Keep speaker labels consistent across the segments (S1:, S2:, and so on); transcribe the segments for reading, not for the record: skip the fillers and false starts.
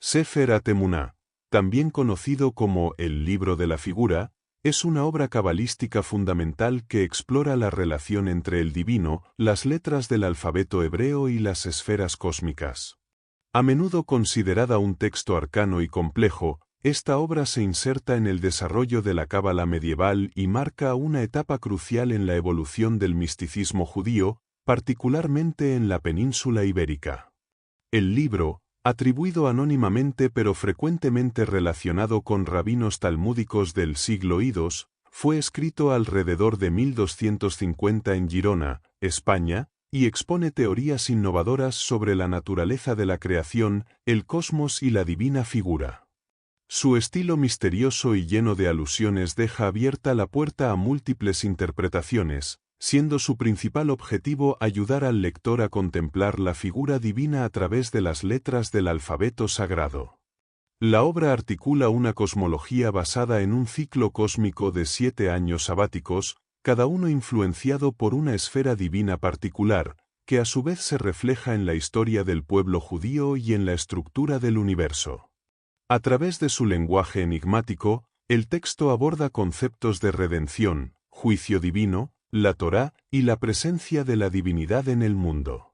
S1: Sefer HaTemuná, también conocido como el Libro de la Figura, es una obra cabalística fundamental que explora la relación entre el divino, las letras del alfabeto hebreo y las esferas cósmicas. A menudo considerada un texto arcano y complejo, esta obra se inserta en el desarrollo de la cábala medieval y marca una etapa crucial en la evolución del misticismo judío, particularmente en la península ibérica. El libro, atribuido anónimamente pero frecuentemente relacionado con rabinos talmúdicos del siglo II, fue escrito alrededor de 1250 en Girona, España, y expone teorías innovadoras sobre la naturaleza de la creación, el cosmos y la divina figura. Su estilo misterioso y lleno de alusiones deja abierta la puerta a múltiples interpretaciones, siendo su principal objetivo ayudar al lector a contemplar la figura divina a través de las letras del alfabeto sagrado. La obra articula una cosmología basada en un ciclo cósmico de 7 años sabáticos, cada uno influenciado por una esfera divina particular, que a su vez se refleja en la historia del pueblo judío y en la estructura del universo. A través de su lenguaje enigmático, el texto aborda conceptos de redención, juicio divino, la Torá y la presencia de la divinidad en el mundo.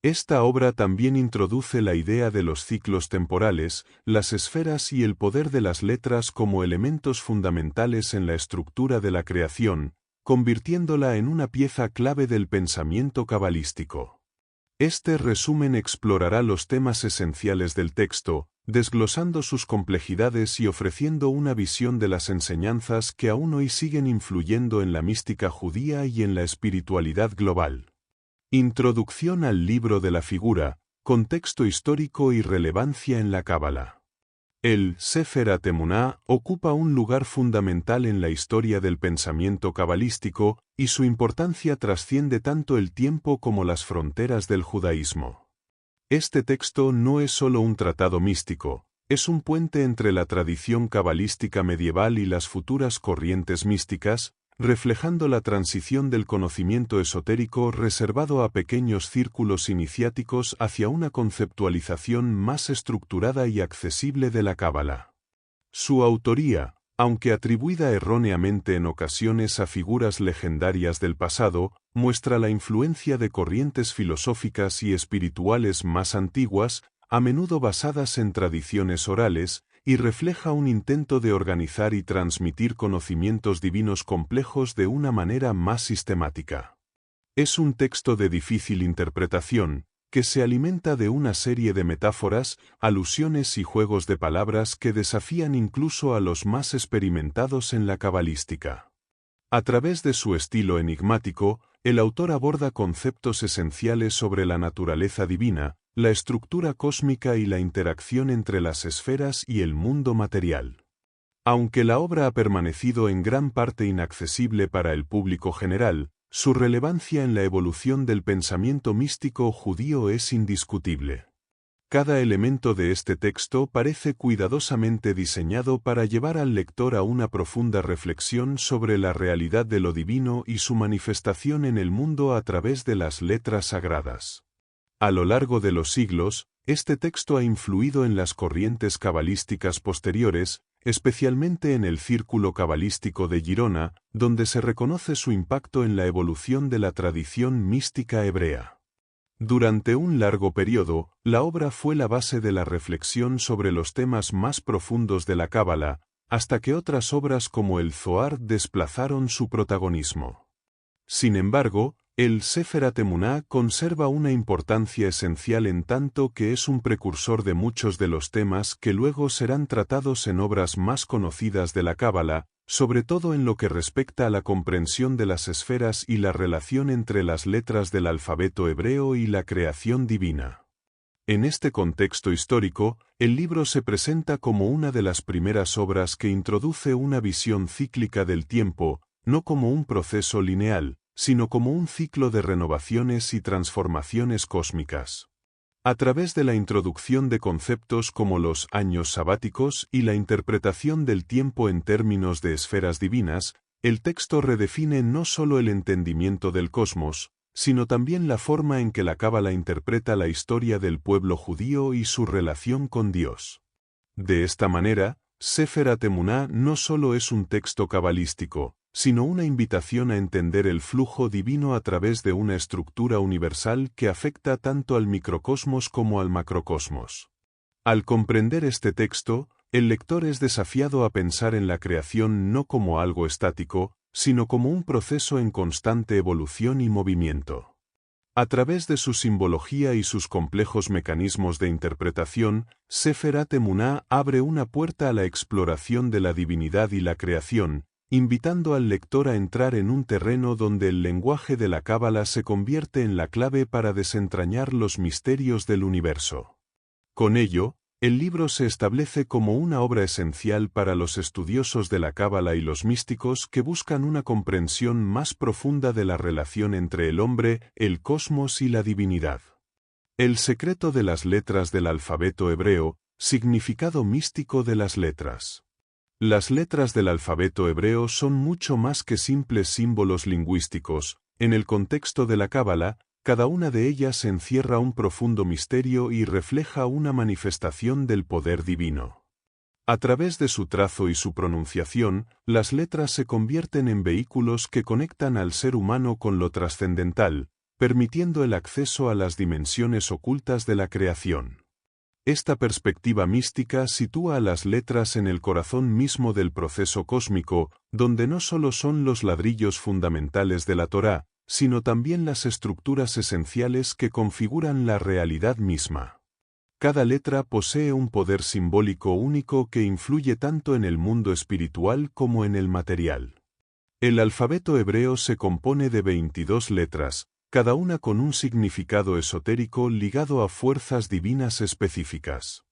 S1: Esta obra también introduce la idea de los ciclos temporales, las esferas y el poder de las letras como elementos fundamentales en la estructura de la creación, convirtiéndola en una pieza clave del pensamiento cabalístico. Este resumen explorará los temas esenciales del texto, desglosando sus complejidades y ofreciendo una visión de las enseñanzas que aún hoy siguen influyendo en la mística judía y en la espiritualidad global. Introducción al Libro de la Figura, contexto histórico y relevancia en la cábala. El Sefer HaTemuná ocupa un lugar fundamental en la historia del pensamiento cabalístico, y su importancia trasciende tanto el tiempo como las fronteras del judaísmo. Este texto no es solo un tratado místico, es un puente entre la tradición cabalística medieval y las futuras corrientes místicas, reflejando la transición del conocimiento esotérico reservado a pequeños círculos iniciáticos hacia una conceptualización más estructurada y accesible de la cábala. Su autoría, aunque atribuida erróneamente en ocasiones a figuras legendarias del pasado, muestra la influencia de corrientes filosóficas y espirituales más antiguas, a menudo basadas en tradiciones orales, y refleja un intento de organizar y transmitir conocimientos divinos complejos de una manera más sistemática. Es un texto de difícil interpretación, que se alimenta de una serie de metáforas, alusiones y juegos de palabras que desafían incluso a los más experimentados en la cabalística. A través de su estilo enigmático, el autor aborda conceptos esenciales sobre la naturaleza divina, la estructura cósmica y la interacción entre las esferas y el mundo material. Aunque la obra ha permanecido en gran parte inaccesible para el público general, su relevancia en la evolución del pensamiento místico judío es indiscutible. Cada elemento de este texto parece cuidadosamente diseñado para llevar al lector a una profunda reflexión sobre la realidad de lo divino y su manifestación en el mundo a través de las letras sagradas. A lo largo de los siglos, este texto ha influido en las corrientes cabalísticas posteriores, especialmente en el Círculo Cabalístico de Girona, donde se reconoce su impacto en la evolución de la tradición mística hebrea. Durante un largo periodo, la obra fue la base de la reflexión sobre los temas más profundos de la cábala, hasta que otras obras como el Zohar desplazaron su protagonismo. Sin embargo, el Sefer HaTemuná conserva una importancia esencial en tanto que es un precursor de muchos de los temas que luego serán tratados en obras más conocidas de la cábala, sobre todo en lo que respecta a la comprensión de las esferas y la relación entre las letras del alfabeto hebreo y la creación divina. En este contexto histórico, el libro se presenta como una de las primeras obras que introduce una visión cíclica del tiempo, no como un proceso lineal, sino como un ciclo de renovaciones y transformaciones cósmicas. A través de la introducción de conceptos como los años sabáticos y la interpretación del tiempo en términos de esferas divinas, el texto redefine no solo el entendimiento del cosmos, sino también la forma en que la Cábala interpreta la historia del pueblo judío y su relación con Dios. De esta manera, Sefer HaTemuná no solo es un texto cabalístico, sino una invitación a entender el flujo divino a través de una estructura universal que afecta tanto al microcosmos como al macrocosmos. Al comprender este texto, el lector es desafiado a pensar en la creación no como algo estático, sino como un proceso en constante evolución y movimiento. A través de su simbología y sus complejos mecanismos de interpretación, Sefer HaTemuná abre una puerta a la exploración de la divinidad y la creación, invitando al lector a entrar en un terreno donde el lenguaje de la Cábala se convierte en la clave para desentrañar los misterios del universo. Con ello, el libro se establece como una obra esencial para los estudiosos de la Cábala y los místicos que buscan una comprensión más profunda de la relación entre el hombre, el cosmos y la divinidad. El secreto de las letras del alfabeto hebreo, significado místico de las letras. Las letras del alfabeto hebreo son mucho más que simples símbolos lingüísticos. En el contexto de la Cábala, cada una de ellas encierra un profundo misterio y refleja una manifestación del poder divino. A través de su trazo y su pronunciación, las letras se convierten en vehículos que conectan al ser humano con lo trascendental, permitiendo el acceso a las dimensiones ocultas de la creación. Esta perspectiva mística sitúa a las letras en el corazón mismo del proceso cósmico, donde no solo son los ladrillos fundamentales de la Torá, sino también las estructuras esenciales que configuran la realidad misma. Cada letra posee un poder simbólico único que influye tanto en el mundo espiritual como en el material. El alfabeto hebreo se compone de 22 letras, cada una con un significado esotérico ligado a fuerzas divinas específicas.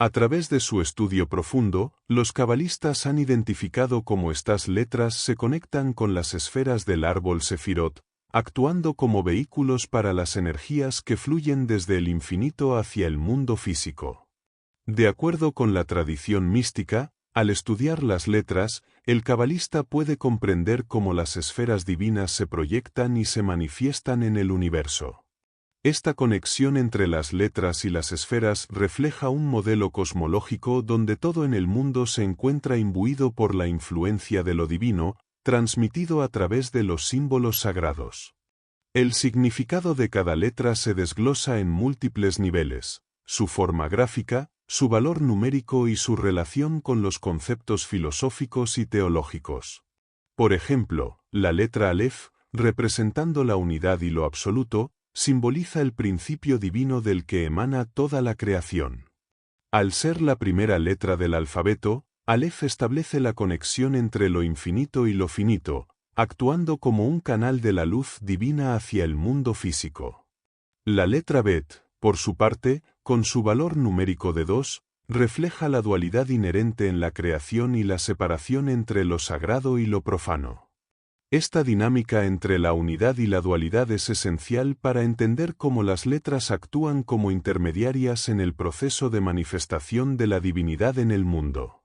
S1: A través de su estudio profundo, los cabalistas han identificado cómo estas letras se conectan con las esferas del árbol Sefirot, actuando como vehículos para las energías que fluyen desde el infinito hacia el mundo físico. De acuerdo con la tradición mística, al estudiar las letras, el cabalista puede comprender cómo las esferas divinas se proyectan y se manifiestan en el universo. Esta conexión entre las letras y las esferas refleja un modelo cosmológico donde todo en el mundo se encuentra imbuido por la influencia de lo divino, transmitido a través de los símbolos sagrados. El significado de cada letra se desglosa en múltiples niveles: su forma gráfica, su valor numérico y su relación con los conceptos filosóficos y teológicos. Por ejemplo, la letra Aleph, representando la unidad y lo absoluto, simboliza el principio divino del que emana toda la creación. Al ser la primera letra del alfabeto, Aleph establece la conexión entre lo infinito y lo finito, actuando como un canal de la luz divina hacia el mundo físico. La letra Bet, por su parte, con su valor numérico de 2, refleja la dualidad inherente en la creación y la separación entre lo sagrado y lo profano. Esta dinámica entre la unidad y la dualidad es esencial para entender cómo las letras actúan como intermediarias en el proceso de manifestación de la divinidad en el mundo.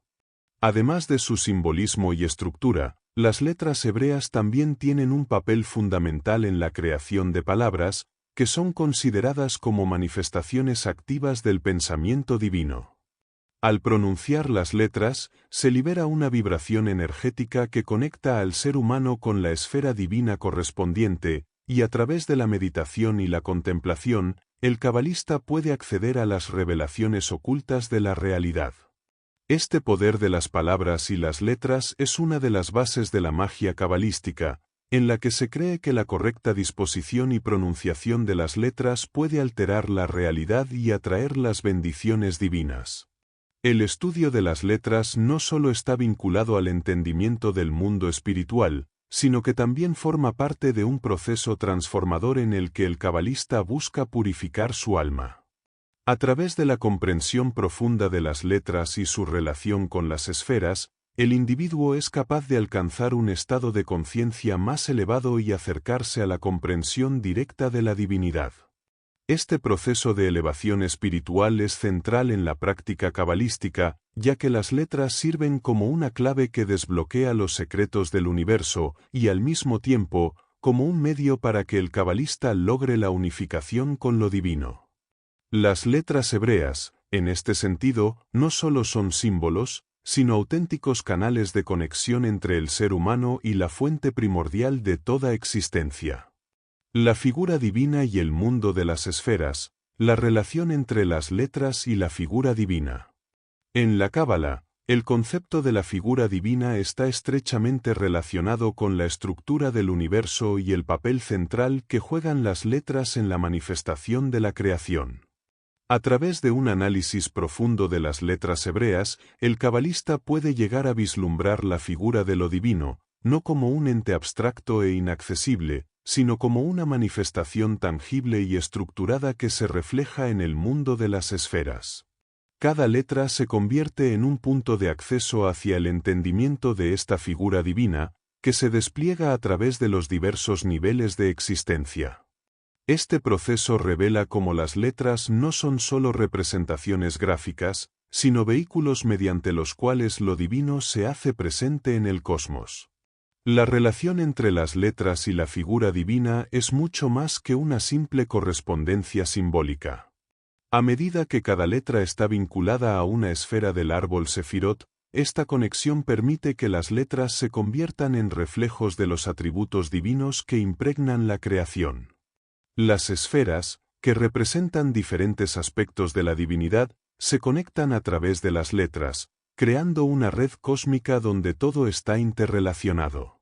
S1: Además de su simbolismo y estructura, las letras hebreas también tienen un papel fundamental en la creación de palabras, que son consideradas como manifestaciones activas del pensamiento divino. Al pronunciar las letras, se libera una vibración energética que conecta al ser humano con la esfera divina correspondiente, y a través de la meditación y la contemplación, el cabalista puede acceder a las revelaciones ocultas de la realidad. Este poder de las palabras y las letras es una de las bases de la magia cabalística, en la que se cree que la correcta disposición y pronunciación de las letras puede alterar la realidad y atraer las bendiciones divinas. El estudio de las letras no solo está vinculado al entendimiento del mundo espiritual, sino que también forma parte de un proceso transformador en el que el cabalista busca purificar su alma. A través de la comprensión profunda de las letras y su relación con las esferas, el individuo es capaz de alcanzar un estado de conciencia más elevado y acercarse a la comprensión directa de la divinidad. Este proceso de elevación espiritual es central en la práctica cabalística, ya que las letras sirven como una clave que desbloquea los secretos del universo y, al mismo tiempo, como un medio para que el cabalista logre la unificación con lo divino. Las letras hebreas, en este sentido, no solo son símbolos, sino auténticos canales de conexión entre el ser humano y la fuente primordial de toda existencia. La figura divina y el mundo de las esferas, la relación entre las letras y la figura divina. En la Cábala, el concepto de la figura divina está estrechamente relacionado con la estructura del universo y el papel central que juegan las letras en la manifestación de la creación. A través de un análisis profundo de las letras hebreas, el cabalista puede llegar a vislumbrar la figura de lo divino, no como un ente abstracto e inaccesible, sino como una manifestación tangible y estructurada que se refleja en el mundo de las esferas. Cada letra se convierte en un punto de acceso hacia el entendimiento de esta figura divina, que se despliega a través de los diversos niveles de existencia. Este proceso revela cómo las letras no son solo representaciones gráficas, sino vehículos mediante los cuales lo divino se hace presente en el cosmos. La relación entre las letras y la figura divina es mucho más que una simple correspondencia simbólica. A medida que cada letra está vinculada a una esfera del árbol Sefirot, esta conexión permite que las letras se conviertan en reflejos de los atributos divinos que impregnan la creación. Las esferas, que representan diferentes aspectos de la divinidad, se conectan a través de las letras, creando una red cósmica donde todo está interrelacionado.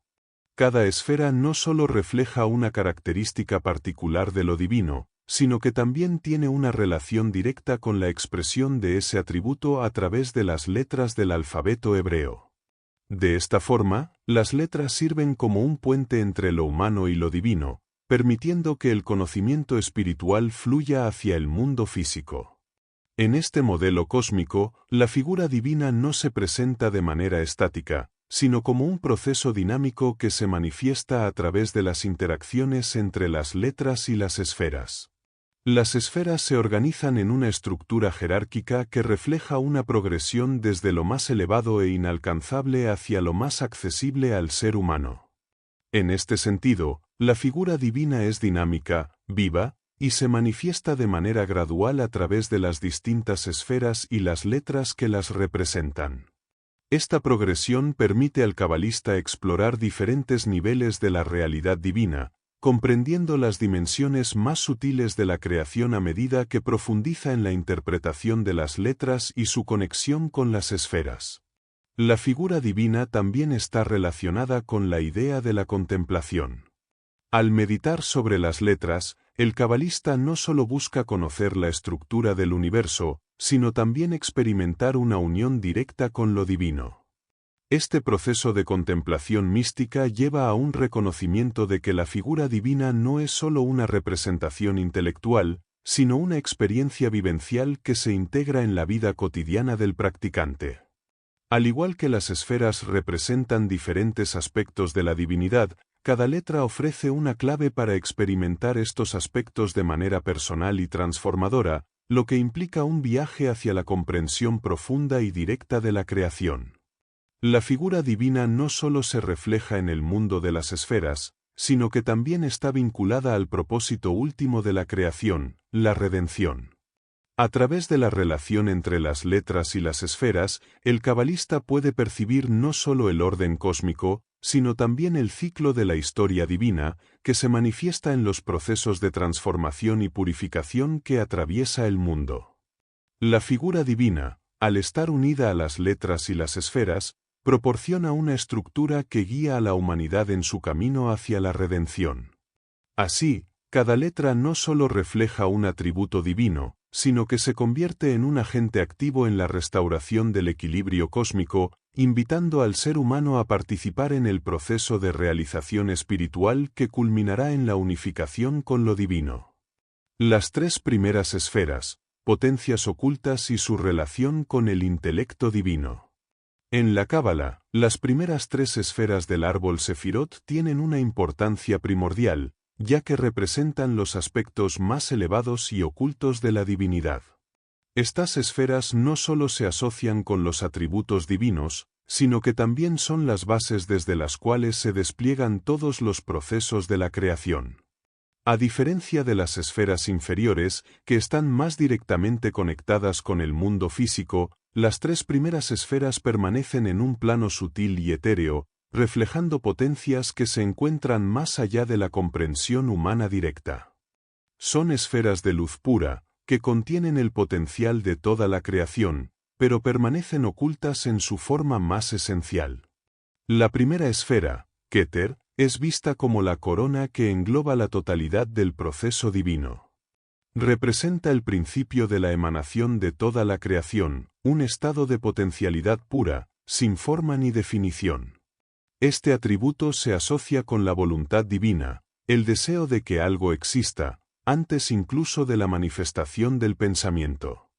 S1: Cada esfera no solo refleja una característica particular de lo divino, sino que también tiene una relación directa con la expresión de ese atributo a través de las letras del alfabeto hebreo. De esta forma, las letras sirven como un puente entre lo humano y lo divino, permitiendo que el conocimiento espiritual fluya hacia el mundo físico. En este modelo cósmico, la figura divina no se presenta de manera estática, sino como un proceso dinámico que se manifiesta a través de las interacciones entre las letras y las esferas. Las esferas se organizan en una estructura jerárquica que refleja una progresión desde lo más elevado e inalcanzable hacia lo más accesible al ser humano. En este sentido, la figura divina es dinámica, viva, y se manifiesta de manera gradual a través de las distintas esferas y las letras que las representan. Esta progresión permite al cabalista explorar diferentes niveles de la realidad divina, comprendiendo las dimensiones más sutiles de la creación a medida que profundiza en la interpretación de las letras y su conexión con las esferas. La figura divina también está relacionada con la idea de la contemplación. Al meditar sobre las letras, el cabalista no solo busca conocer la estructura del universo, sino también experimentar una unión directa con lo divino. Este proceso de contemplación mística lleva a un reconocimiento de que la figura divina no es solo una representación intelectual, sino una experiencia vivencial que se integra en la vida cotidiana del practicante. Al igual que las esferas representan diferentes aspectos de la divinidad, cada letra ofrece una clave para experimentar estos aspectos de manera personal y transformadora, lo que implica un viaje hacia la comprensión profunda y directa de la creación. La figura divina no solo se refleja en el mundo de las esferas, sino que también está vinculada al propósito último de la creación, la redención. A través de la relación entre las letras y las esferas, el cabalista puede percibir no solo el orden cósmico, sino también el ciclo de la historia divina, que se manifiesta en los procesos de transformación y purificación que atraviesa el mundo. La figura divina, al estar unida a las letras y las esferas, proporciona una estructura que guía a la humanidad en su camino hacia la redención. Así, cada letra no solo refleja un atributo divino, sino que se convierte en un agente activo en la restauración del equilibrio cósmico, invitando al ser humano a participar en el proceso de realización espiritual que culminará en la unificación con lo divino. Las tres primeras esferas, potencias ocultas y su relación con el intelecto divino. En la Cábala, las primeras tres esferas del árbol Sefirot tienen una importancia primordial, ya que representan los aspectos más elevados y ocultos de la divinidad. Estas esferas no solo se asocian con los atributos divinos, sino que también son las bases desde las cuales se despliegan todos los procesos de la creación. A diferencia de las esferas inferiores, que están más directamente conectadas con el mundo físico, las tres primeras esferas permanecen en un plano sutil y etéreo, reflejando potencias que se encuentran más allá de la comprensión humana directa. Son esferas de luz pura, que contienen el potencial de toda la creación, pero permanecen ocultas en su forma más esencial. La primera esfera, Keter, es vista como la corona que engloba la totalidad del proceso divino. Representa el principio de la emanación de toda la creación, un estado de potencialidad pura, sin forma ni definición. Este atributo se asocia con la voluntad divina, el deseo de que algo exista, antes incluso de la manifestación del pensamiento.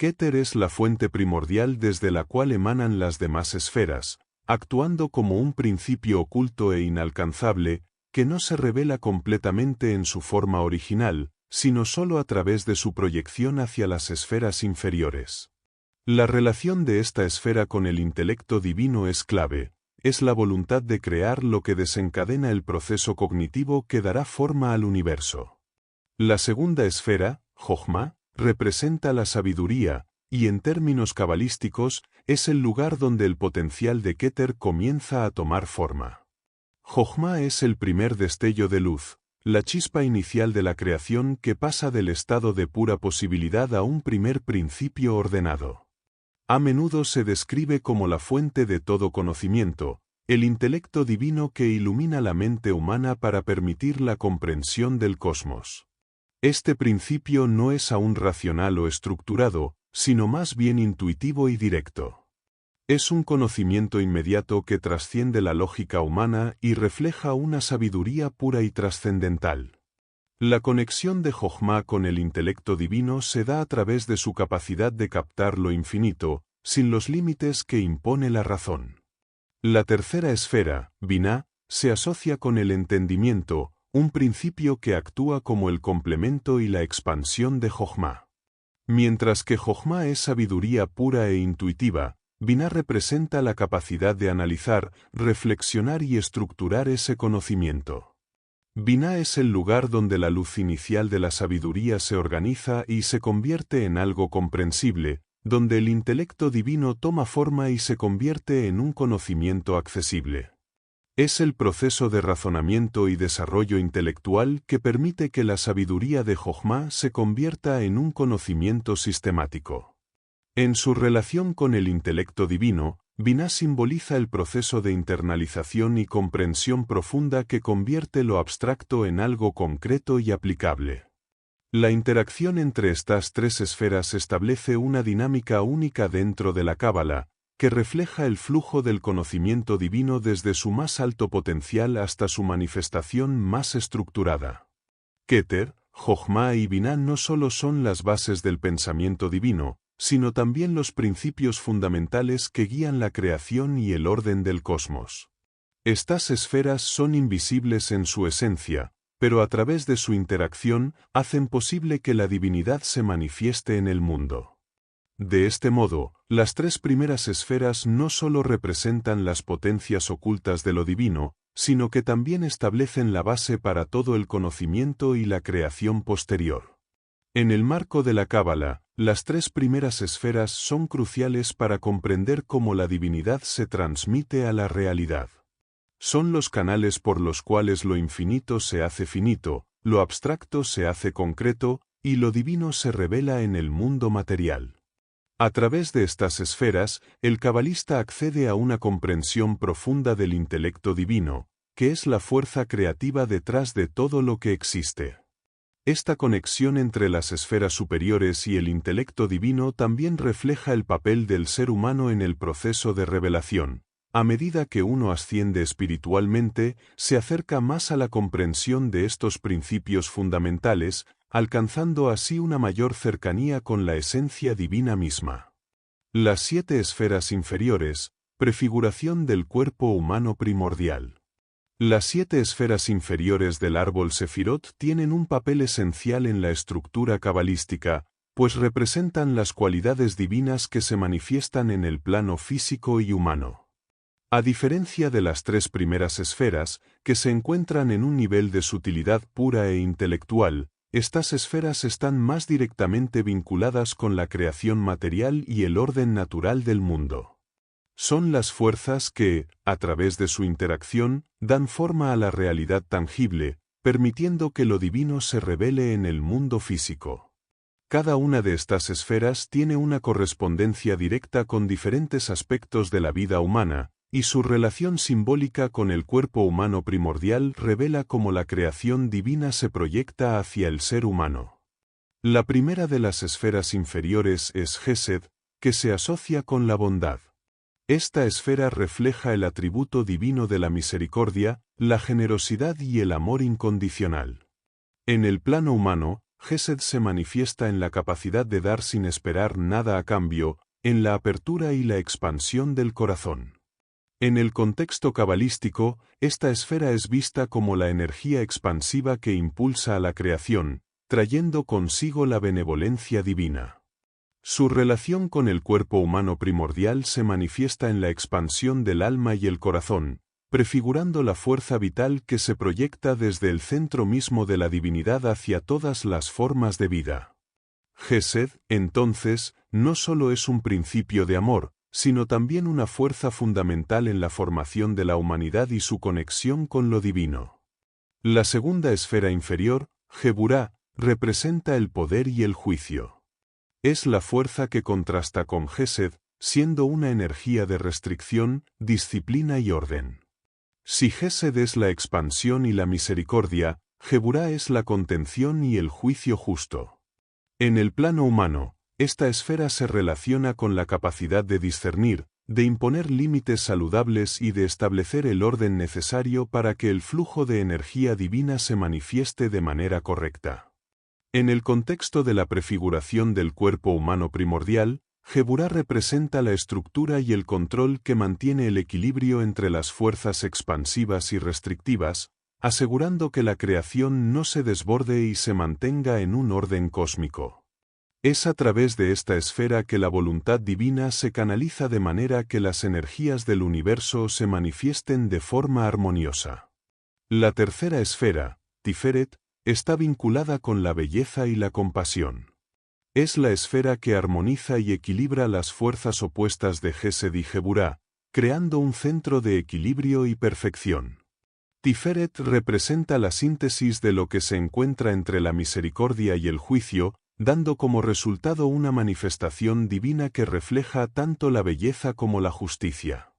S1: Keter es la fuente primordial desde la cual emanan las demás esferas, actuando como un principio oculto e inalcanzable, que no se revela completamente en su forma original, sino solo a través de su proyección hacia las esferas inferiores. La relación de esta esfera con el intelecto divino es clave, es la voluntad de crear lo que desencadena el proceso cognitivo que dará forma al universo. La segunda esfera, Jochma, representa la sabiduría, y en términos cabalísticos, es el lugar donde el potencial de Keter comienza a tomar forma. Jochma es el primer destello de luz, la chispa inicial de la creación que pasa del estado de pura posibilidad a un primer principio ordenado. A menudo se describe como la fuente de todo conocimiento, el intelecto divino que ilumina la mente humana para permitir la comprensión del cosmos. Este principio no es aún racional o estructurado, sino más bien intuitivo y directo. Es un conocimiento inmediato que trasciende la lógica humana y refleja una sabiduría pura y trascendental. La conexión de Jochma con el intelecto divino se da a través de su capacidad de captar lo infinito, sin los límites que impone la razón. La tercera esfera, Binah, se asocia con el entendimiento, un principio que actúa como el complemento y la expansión de Jochma. Mientras que Jochma es sabiduría pura e intuitiva, Binah representa la capacidad de analizar, reflexionar y estructurar ese conocimiento. Binah es el lugar donde la luz inicial de la sabiduría se organiza y se convierte en algo comprensible, donde el intelecto divino toma forma y se convierte en un conocimiento accesible. Es el proceso de razonamiento y desarrollo intelectual que permite que la sabiduría de Jochma se convierta en un conocimiento sistemático. En su relación con el intelecto divino, Binah simboliza el proceso de internalización y comprensión profunda que convierte lo abstracto en algo concreto y aplicable. La interacción entre estas tres esferas establece una dinámica única dentro de la Cábala, que refleja el flujo del conocimiento divino desde su más alto potencial hasta su manifestación más estructurada. Keter, Jochma y Binah no solo son las bases del pensamiento divino, sino también los principios fundamentales que guían la creación y el orden del cosmos. Estas esferas son invisibles en su esencia, pero a través de su interacción hacen posible que la divinidad se manifieste en el mundo. De este modo, las tres primeras esferas no solo representan las potencias ocultas de lo divino, sino que también establecen la base para todo el conocimiento y la creación posterior. En el marco de la Cábala, las tres primeras esferas son cruciales para comprender cómo la divinidad se transmite a la realidad. Son los canales por los cuales lo infinito se hace finito, lo abstracto se hace concreto, y lo divino se revela en el mundo material. A través de estas esferas, el cabalista accede a una comprensión profunda del intelecto divino, que es la fuerza creativa detrás de todo lo que existe. Esta conexión entre las esferas superiores y el intelecto divino también refleja el papel del ser humano en el proceso de revelación. A medida que uno asciende espiritualmente, se acerca más a la comprensión de estos principios fundamentales, alcanzando así una mayor cercanía con la esencia divina misma. Las 7 esferas inferiores, prefiguración del cuerpo humano primordial. Las 7 esferas inferiores del árbol Sefirot tienen un papel esencial en la estructura cabalística, pues representan las cualidades divinas que se manifiestan en el plano físico y humano. A diferencia de las tres primeras esferas, que se encuentran en un nivel de sutilidad pura e intelectual, estas esferas están más directamente vinculadas con la creación material y el orden natural del mundo. Son las fuerzas que, a través de su interacción, dan forma a la realidad tangible, permitiendo que lo divino se revele en el mundo físico. Cada una de estas esferas tiene una correspondencia directa con diferentes aspectos de la vida humana, y su relación simbólica con el cuerpo humano primordial revela cómo la creación divina se proyecta hacia el ser humano. La primera de las esferas inferiores es Gesed, que se asocia con la bondad. Esta esfera refleja el atributo divino de la misericordia, la generosidad y el amor incondicional. En el plano humano, Gesed se manifiesta en la capacidad de dar sin esperar nada a cambio, en la apertura y la expansión del corazón. En el contexto cabalístico, esta esfera es vista como la energía expansiva que impulsa a la creación, trayendo consigo la benevolencia divina. Su relación con el cuerpo humano primordial se manifiesta en la expansión del alma y el corazón, prefigurando la fuerza vital que se proyecta desde el centro mismo de la divinidad hacia todas las formas de vida. Gesed, entonces, no solo es un principio de amor, sino también una fuerza fundamental en la formación de la humanidad y su conexión con lo divino. La segunda esfera inferior, Geburá, representa el poder y el juicio. Es la fuerza que contrasta con Gesed, siendo una energía de restricción, disciplina y orden. Si Gesed es la expansión y la misericordia, Geburá es la contención y el juicio justo. En el plano humano, esta esfera se relaciona con la capacidad de discernir, de imponer límites saludables y de establecer el orden necesario para que el flujo de energía divina se manifieste de manera correcta. En el contexto de la prefiguración del cuerpo humano primordial, Geburá representa la estructura y el control que mantiene el equilibrio entre las fuerzas expansivas y restrictivas, asegurando que la creación no se desborde y se mantenga en un orden cósmico. Es a través de esta esfera que la voluntad divina se canaliza de manera que las energías del universo se manifiesten de forma armoniosa. La tercera esfera, Tiferet, está vinculada con la belleza y la compasión. Es la esfera que armoniza y equilibra las fuerzas opuestas de Gesed y Geburá, creando un centro de equilibrio y perfección. Tiferet representa la síntesis de lo que se encuentra entre la misericordia y el juicio, dando como resultado una manifestación divina que refleja tanto la belleza como la justicia.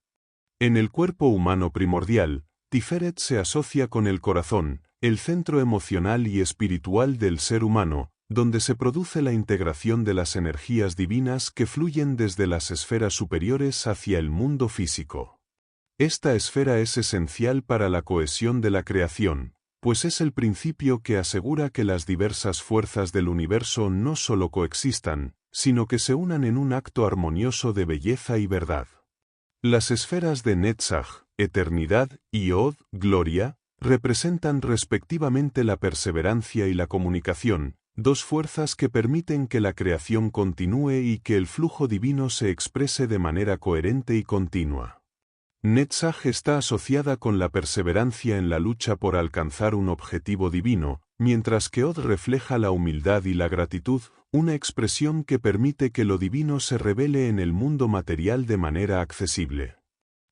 S1: En el cuerpo humano primordial, Tiferet se asocia con el corazón, el centro emocional y espiritual del ser humano, donde se produce la integración de las energías divinas que fluyen desde las esferas superiores hacia el mundo físico. Esta esfera es esencial para la cohesión de la creación, pues es el principio que asegura que las diversas fuerzas del universo no solo coexistan, sino que se unan en un acto armonioso de belleza y verdad. Las esferas de Netzach, eternidad, y Od, gloria, representan respectivamente la perseverancia y la comunicación, dos fuerzas que permiten que la creación continúe y que el flujo divino se exprese de manera coherente y continua. Netzach está asociada con la perseverancia en la lucha por alcanzar un objetivo divino, mientras que Od refleja la humildad y la gratitud, una expresión que permite que lo divino se revele en el mundo material de manera accesible.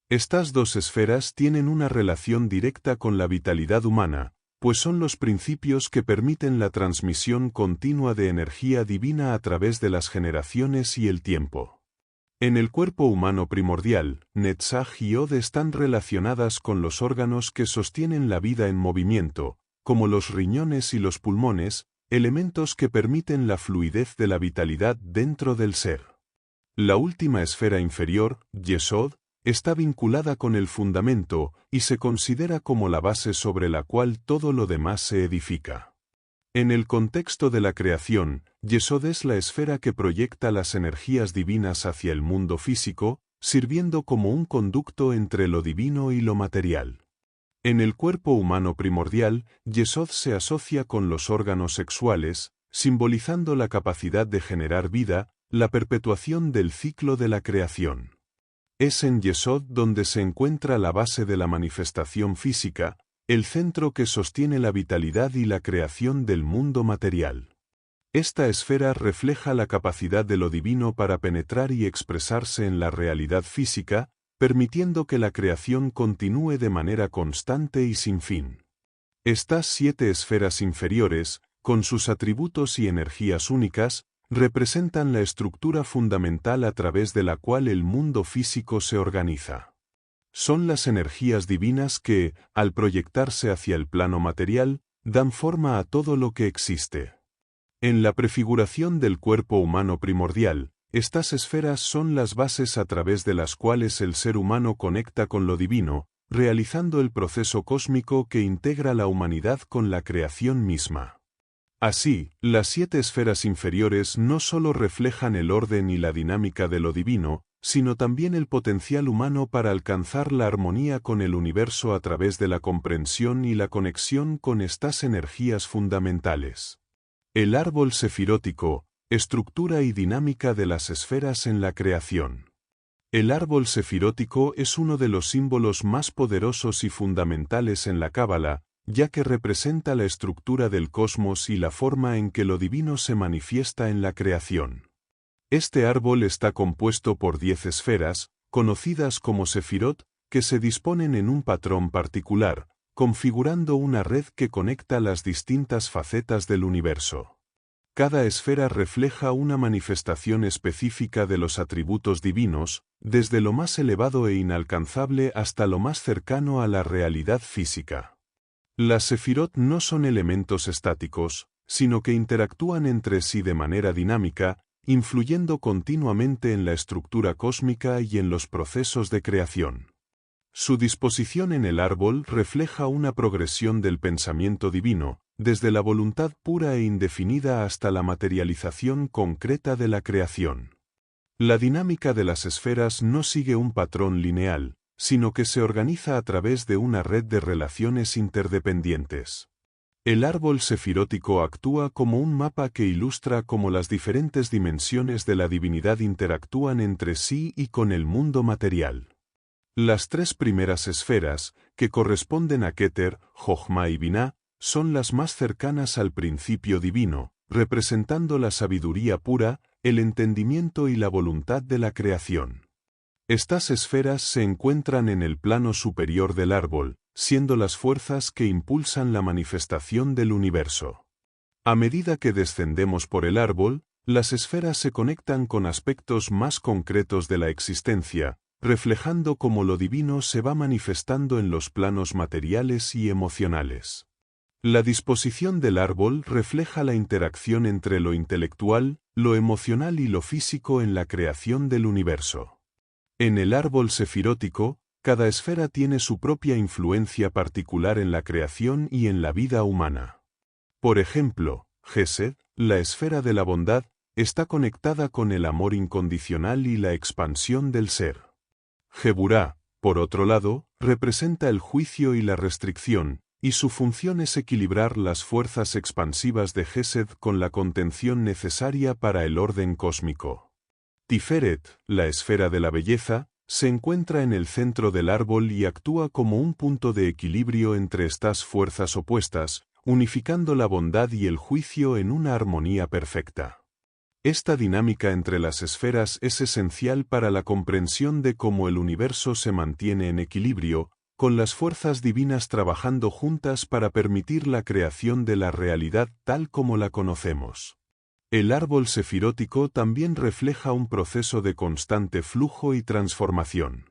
S1: Estas dos esferas tienen una relación directa con la vitalidad humana, pues son los principios que permiten la transmisión continua de energía divina a través de las generaciones y el tiempo. En el cuerpo humano primordial, Netzach y Od están relacionadas con los órganos que sostienen la vida en movimiento, como los riñones y los pulmones, elementos que permiten la fluidez de la vitalidad dentro del ser. La última esfera inferior, Yesod, está vinculada con el fundamento y se considera como la base sobre la cual todo lo demás se edifica. En el contexto de la creación, Yesod es la esfera que proyecta las energías divinas hacia el mundo físico, sirviendo como un conducto entre lo divino y lo material. En el cuerpo humano primordial, Yesod se asocia con los órganos sexuales, simbolizando la capacidad de generar vida, la perpetuación del ciclo de la creación. Es en Yesod donde se encuentra la base de la manifestación física, el centro que sostiene la vitalidad y la creación del mundo material. Esta esfera refleja la capacidad de lo divino para penetrar y expresarse en la realidad física, permitiendo que la creación continúe de manera constante y sin fin. Estas 7 esferas inferiores, con sus atributos y energías únicas, representan la estructura fundamental a través de la cual el mundo físico se organiza. Son las energías divinas que, al proyectarse hacia el plano material, dan forma a todo lo que existe. En la prefiguración del cuerpo humano primordial, estas esferas son las bases a través de las cuales el ser humano conecta con lo divino, realizando el proceso cósmico que integra la humanidad con la creación misma. Así, las 7 esferas inferiores no solo reflejan el orden y la dinámica de lo divino, sino también el potencial humano para alcanzar la armonía con el universo a través de la comprensión y la conexión con estas energías fundamentales. El árbol sefirótico, estructura y dinámica de las esferas en la creación. El árbol sefirótico es uno de los símbolos más poderosos y fundamentales en la Cábala, ya que representa la estructura del cosmos y la forma en que lo divino se manifiesta en la creación. Este árbol está compuesto por 10 esferas, conocidas como sefirot, que se disponen en un patrón particular, configurando una red que conecta las distintas facetas del universo. Cada esfera refleja una manifestación específica de los atributos divinos, desde lo más elevado e inalcanzable hasta lo más cercano a la realidad física. Las sefirot no son elementos estáticos, sino que interactúan entre sí de manera dinámica, influyendo continuamente en la estructura cósmica y en los procesos de creación. Su disposición en el árbol refleja una progresión del pensamiento divino, desde la voluntad pura e indefinida hasta la materialización concreta de la creación. La dinámica de las esferas no sigue un patrón lineal, sino que se organiza a través de una red de relaciones interdependientes. El árbol sefirótico actúa como un mapa que ilustra cómo las diferentes dimensiones de la divinidad interactúan entre sí y con el mundo material. Las 3 primeras esferas, que corresponden a Keter, Jochma y Biná, son las más cercanas al principio divino, representando la sabiduría pura, el entendimiento y la voluntad de la creación. Estas esferas se encuentran en el plano superior del árbol, siendo las fuerzas que impulsan la manifestación del universo. A medida que descendemos por el árbol, las esferas se conectan con aspectos más concretos de la existencia, reflejando cómo lo divino se va manifestando en los planos materiales y emocionales. La disposición del árbol refleja la interacción entre lo intelectual, lo emocional y lo físico en la creación del universo. En el árbol sefirótico, cada esfera tiene su propia influencia particular en la creación y en la vida humana. Por ejemplo, Gesed, la esfera de la bondad, está conectada con el amor incondicional y la expansión del ser. Geburá, por otro lado, representa el juicio y la restricción, y su función es equilibrar las fuerzas expansivas de Gesed con la contención necesaria para el orden cósmico. Tiferet, la esfera de la belleza, se encuentra en el centro del árbol y actúa como un punto de equilibrio entre estas fuerzas opuestas, unificando la bondad y el juicio en una armonía perfecta. Esta dinámica entre las esferas es esencial para la comprensión de cómo el universo se mantiene en equilibrio, con las fuerzas divinas trabajando juntas para permitir la creación de la realidad tal como la conocemos. El árbol sefirótico también refleja un proceso de constante flujo y transformación.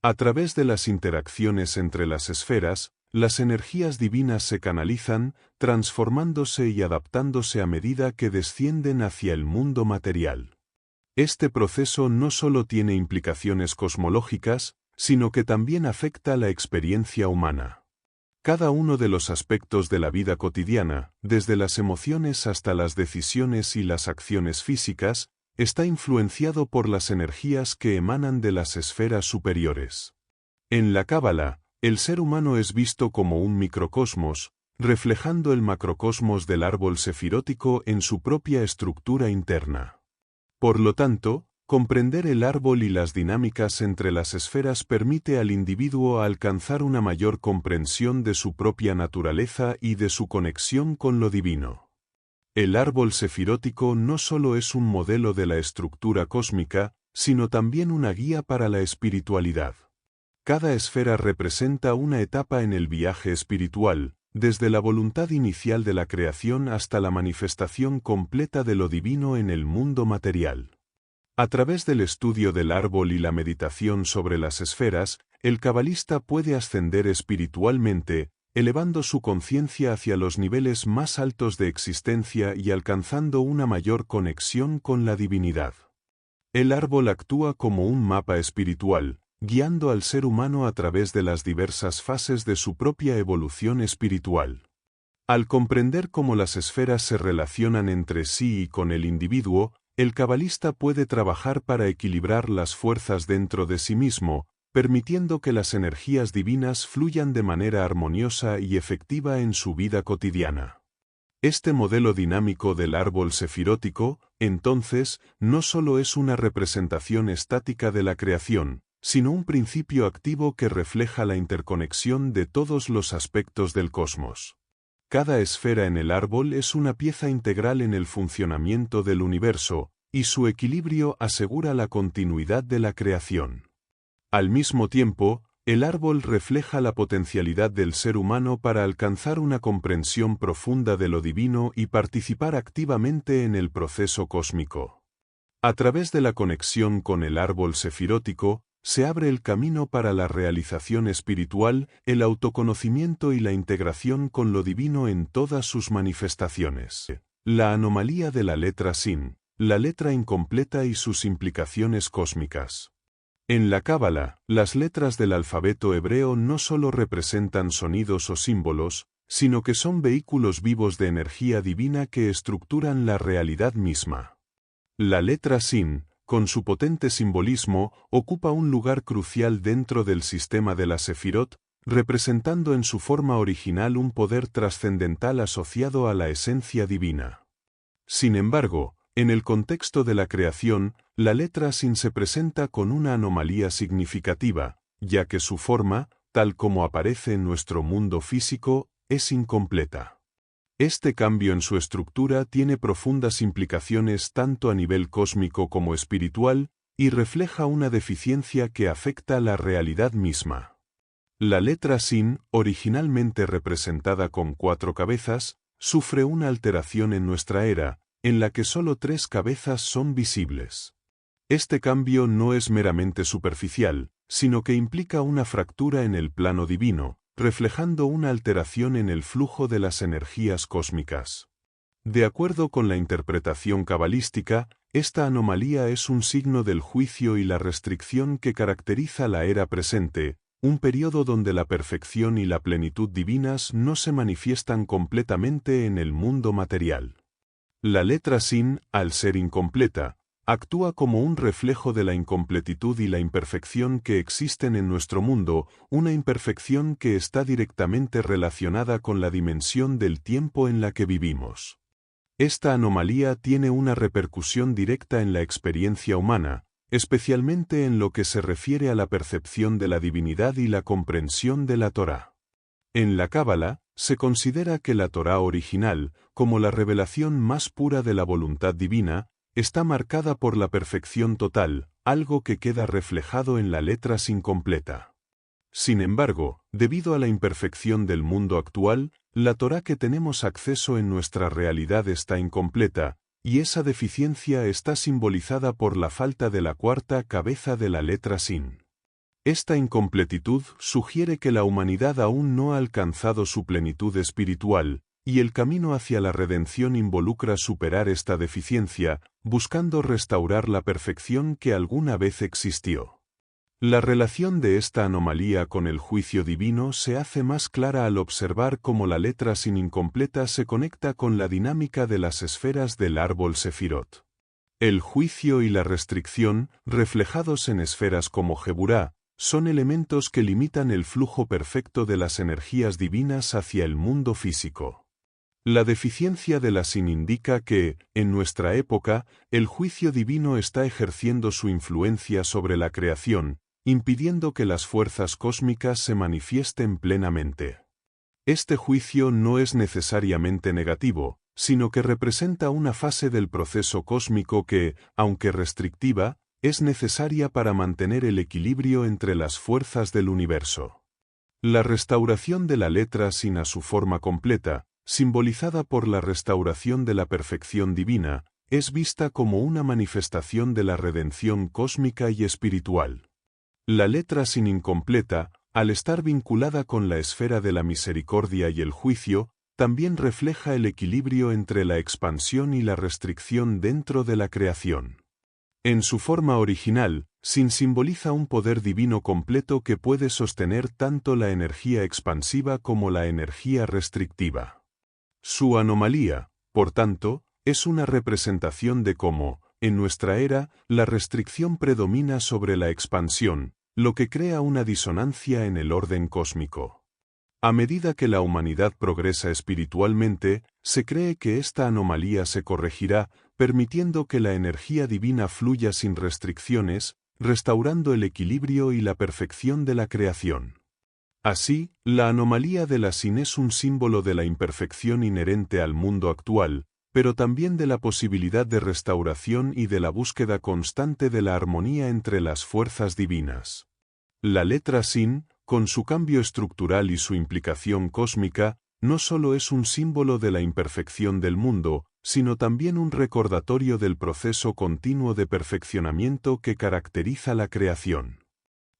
S1: A través de las interacciones entre las esferas, las energías divinas se canalizan, transformándose y adaptándose a medida que descienden hacia el mundo material. Este proceso no solo tiene implicaciones cosmológicas, sino que también afecta la experiencia humana. Cada uno de los aspectos de la vida cotidiana, desde las emociones hasta las decisiones y las acciones físicas, está influenciado por las energías que emanan de las esferas superiores. En la Cábala, el ser humano es visto como un microcosmos, reflejando el macrocosmos del árbol sefirótico en su propia estructura interna. Por lo tanto, Comprender el árbol y las dinámicas entre las esferas permite al individuo alcanzar una mayor comprensión de su propia naturaleza y de su conexión con lo divino. El árbol sefirótico no solo es un modelo de la estructura cósmica, sino también una guía para la espiritualidad. Cada esfera representa una etapa en el viaje espiritual, desde la voluntad inicial de la creación hasta la manifestación completa de lo divino en el mundo material. A través del estudio del árbol y la meditación sobre las esferas, el cabalista puede ascender espiritualmente, elevando su conciencia hacia los niveles más altos de existencia y alcanzando una mayor conexión con la divinidad. El árbol actúa como un mapa espiritual, guiando al ser humano a través de las diversas fases de su propia evolución espiritual. Al comprender cómo las esferas se relacionan entre sí y con el individuo, el cabalista puede trabajar para equilibrar las fuerzas dentro de sí mismo, permitiendo que las energías divinas fluyan de manera armoniosa y efectiva en su vida cotidiana. Este modelo dinámico del árbol sefirótico, entonces, no solo es una representación estática de la creación, sino un principio activo que refleja la interconexión de todos los aspectos del cosmos. Cada esfera en el árbol es una pieza integral en el funcionamiento del universo, y su equilibrio asegura la continuidad de la creación. Al mismo tiempo, el árbol refleja la potencialidad del ser humano para alcanzar una comprensión profunda de lo divino y participar activamente en el proceso cósmico. A través de la conexión con el árbol sefirótico, se abre el camino para la realización espiritual, el autoconocimiento y la integración con lo divino en todas sus manifestaciones. La anomalía de la letra Sin, la letra incompleta y sus implicaciones cósmicas. En la Cábala, las letras del alfabeto hebreo no solo representan sonidos o símbolos, sino que son vehículos vivos de energía divina que estructuran la realidad misma. La letra Sin, con su potente simbolismo, ocupa un lugar crucial dentro del sistema de la Sefirot, representando en su forma original un poder trascendental asociado a la esencia divina. Sin embargo, en el contexto de la creación, la letra Sin se presenta con una anomalía significativa, ya que su forma, tal como aparece en nuestro mundo físico, es incompleta. Este cambio en su estructura tiene profundas implicaciones tanto a nivel cósmico como espiritual, y refleja una deficiencia que afecta la realidad misma. La letra Sin, originalmente representada con 4 cabezas, sufre una alteración en nuestra era, en la que solo 3 cabezas son visibles. Este cambio no es meramente superficial, sino que implica una fractura en el plano divino, reflejando una alteración en el flujo de las energías cósmicas. De acuerdo con la interpretación cabalística, esta anomalía es un signo del juicio y la restricción que caracteriza la era presente, un periodo donde la perfección y la plenitud divinas no se manifiestan completamente en el mundo material. La letra Sin, al ser incompleta, actúa como un reflejo de la incompletitud y la imperfección que existen en nuestro mundo, una imperfección que está directamente relacionada con la dimensión del tiempo en la que vivimos. Esta anomalía tiene una repercusión directa en la experiencia humana, especialmente en lo que se refiere a la percepción de la divinidad y la comprensión de la Torá. En la Cábala, se considera que la Torá original, como la revelación más pura de la voluntad divina, está marcada por la perfección total, algo que queda reflejado en la letra Sin completa. Sin embargo, debido a la imperfección del mundo actual, la Torá que tenemos acceso en nuestra realidad está incompleta, y esa deficiencia está simbolizada por la falta de la 4ª cabeza de la letra Sin. Esta incompletitud sugiere que la humanidad aún no ha alcanzado su plenitud espiritual, y el camino hacia la redención involucra superar esta deficiencia, buscando restaurar la perfección que alguna vez existió. La relación de esta anomalía con el juicio divino se hace más clara al observar cómo la letra Sin incompleta se conecta con la dinámica de las esferas del árbol Sefirot. El juicio y la restricción, reflejados en esferas como Geburá, son elementos que limitan el flujo perfecto de las energías divinas hacia el mundo físico. La deficiencia de la sin indica que, en nuestra época, el juicio divino está ejerciendo su influencia sobre la creación, impidiendo que las fuerzas cósmicas se manifiesten plenamente. Este juicio no es necesariamente negativo, sino que representa una fase del proceso cósmico que, aunque restrictiva, es necesaria para mantener el equilibrio entre las fuerzas del universo. La restauración de la letra sin a su forma completa, simbolizada por la restauración de la perfección divina, es vista como una manifestación de la redención cósmica y espiritual. La letra sin incompleta, al estar vinculada con la esfera de la misericordia y el juicio, también refleja el equilibrio entre la expansión y la restricción dentro de la creación. En su forma original, Sin simboliza un poder divino completo que puede sostener tanto la energía expansiva como la energía restrictiva. Su anomalía, por tanto, es una representación de cómo, en nuestra era, la restricción predomina sobre la expansión, lo que crea una disonancia en el orden cósmico. A medida que la humanidad progresa espiritualmente, se cree que esta anomalía se corregirá, permitiendo que la energía divina fluya sin restricciones, restaurando el equilibrio y la perfección de la creación. Así, la anomalía de la sin es un símbolo de la imperfección inherente al mundo actual, pero también de la posibilidad de restauración y de la búsqueda constante de la armonía entre las fuerzas divinas. La letra sin, con su cambio estructural y su implicación cósmica, no solo es un símbolo de la imperfección del mundo, sino también un recordatorio del proceso continuo de perfeccionamiento que caracteriza la creación.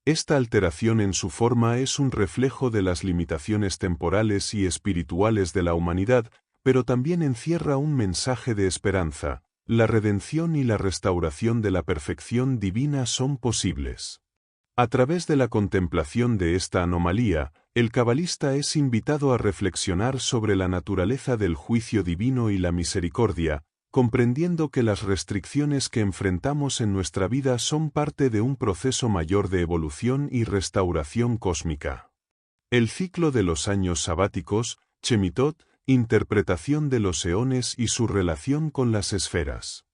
S1: Esta alteración en su forma es un reflejo de las limitaciones temporales y espirituales de la humanidad, pero también encierra un mensaje de esperanza. La redención y la restauración de la perfección divina son posibles. A través de la contemplación de esta anomalía, el cabalista es invitado a reflexionar sobre la naturaleza del juicio divino y la misericordia, comprendiendo que las restricciones que enfrentamos en nuestra vida son parte de un proceso mayor de evolución y restauración cósmica. El ciclo de los años sabáticos, Shemitot, interpretación de los eones y su relación con las esferas.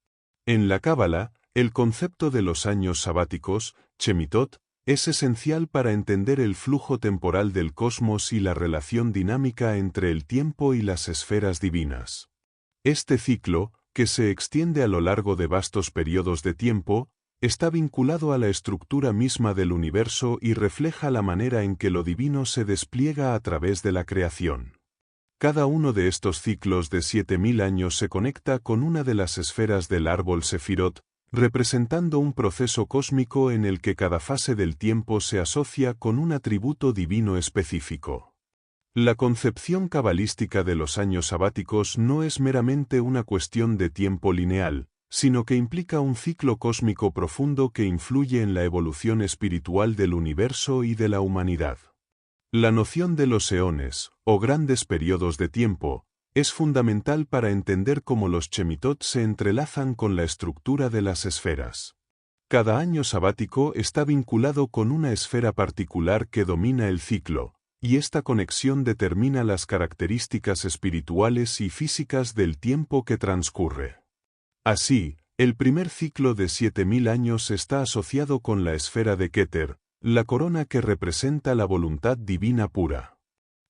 S1: En la Cábala, el concepto de los años sabáticos, Shemitot, es esencial para entender el flujo temporal del cosmos y la relación dinámica entre el tiempo y las esferas divinas. Este ciclo, que se extiende a lo largo de vastos periodos de tiempo, está vinculado a la estructura misma del universo y refleja la manera en que lo divino se despliega a través de la creación. Cada uno de estos ciclos de 7000 años se conecta con una de las esferas del árbol Sefirot, representando un proceso cósmico en el que cada fase del tiempo se asocia con un atributo divino específico. La concepción cabalística de los años sabáticos no es meramente una cuestión de tiempo lineal, sino que implica un ciclo cósmico profundo que influye en la evolución espiritual del universo y de la humanidad. La noción de los eones, o grandes periodos de tiempo, es fundamental para entender cómo los Shemitot se entrelazan con la estructura de las esferas. Cada año sabático está vinculado con una esfera particular que domina el ciclo, y esta conexión determina las características espirituales y físicas del tiempo que transcurre. Así, el primer ciclo de 7000 años está asociado con la esfera de Keter, la corona que representa la voluntad divina pura.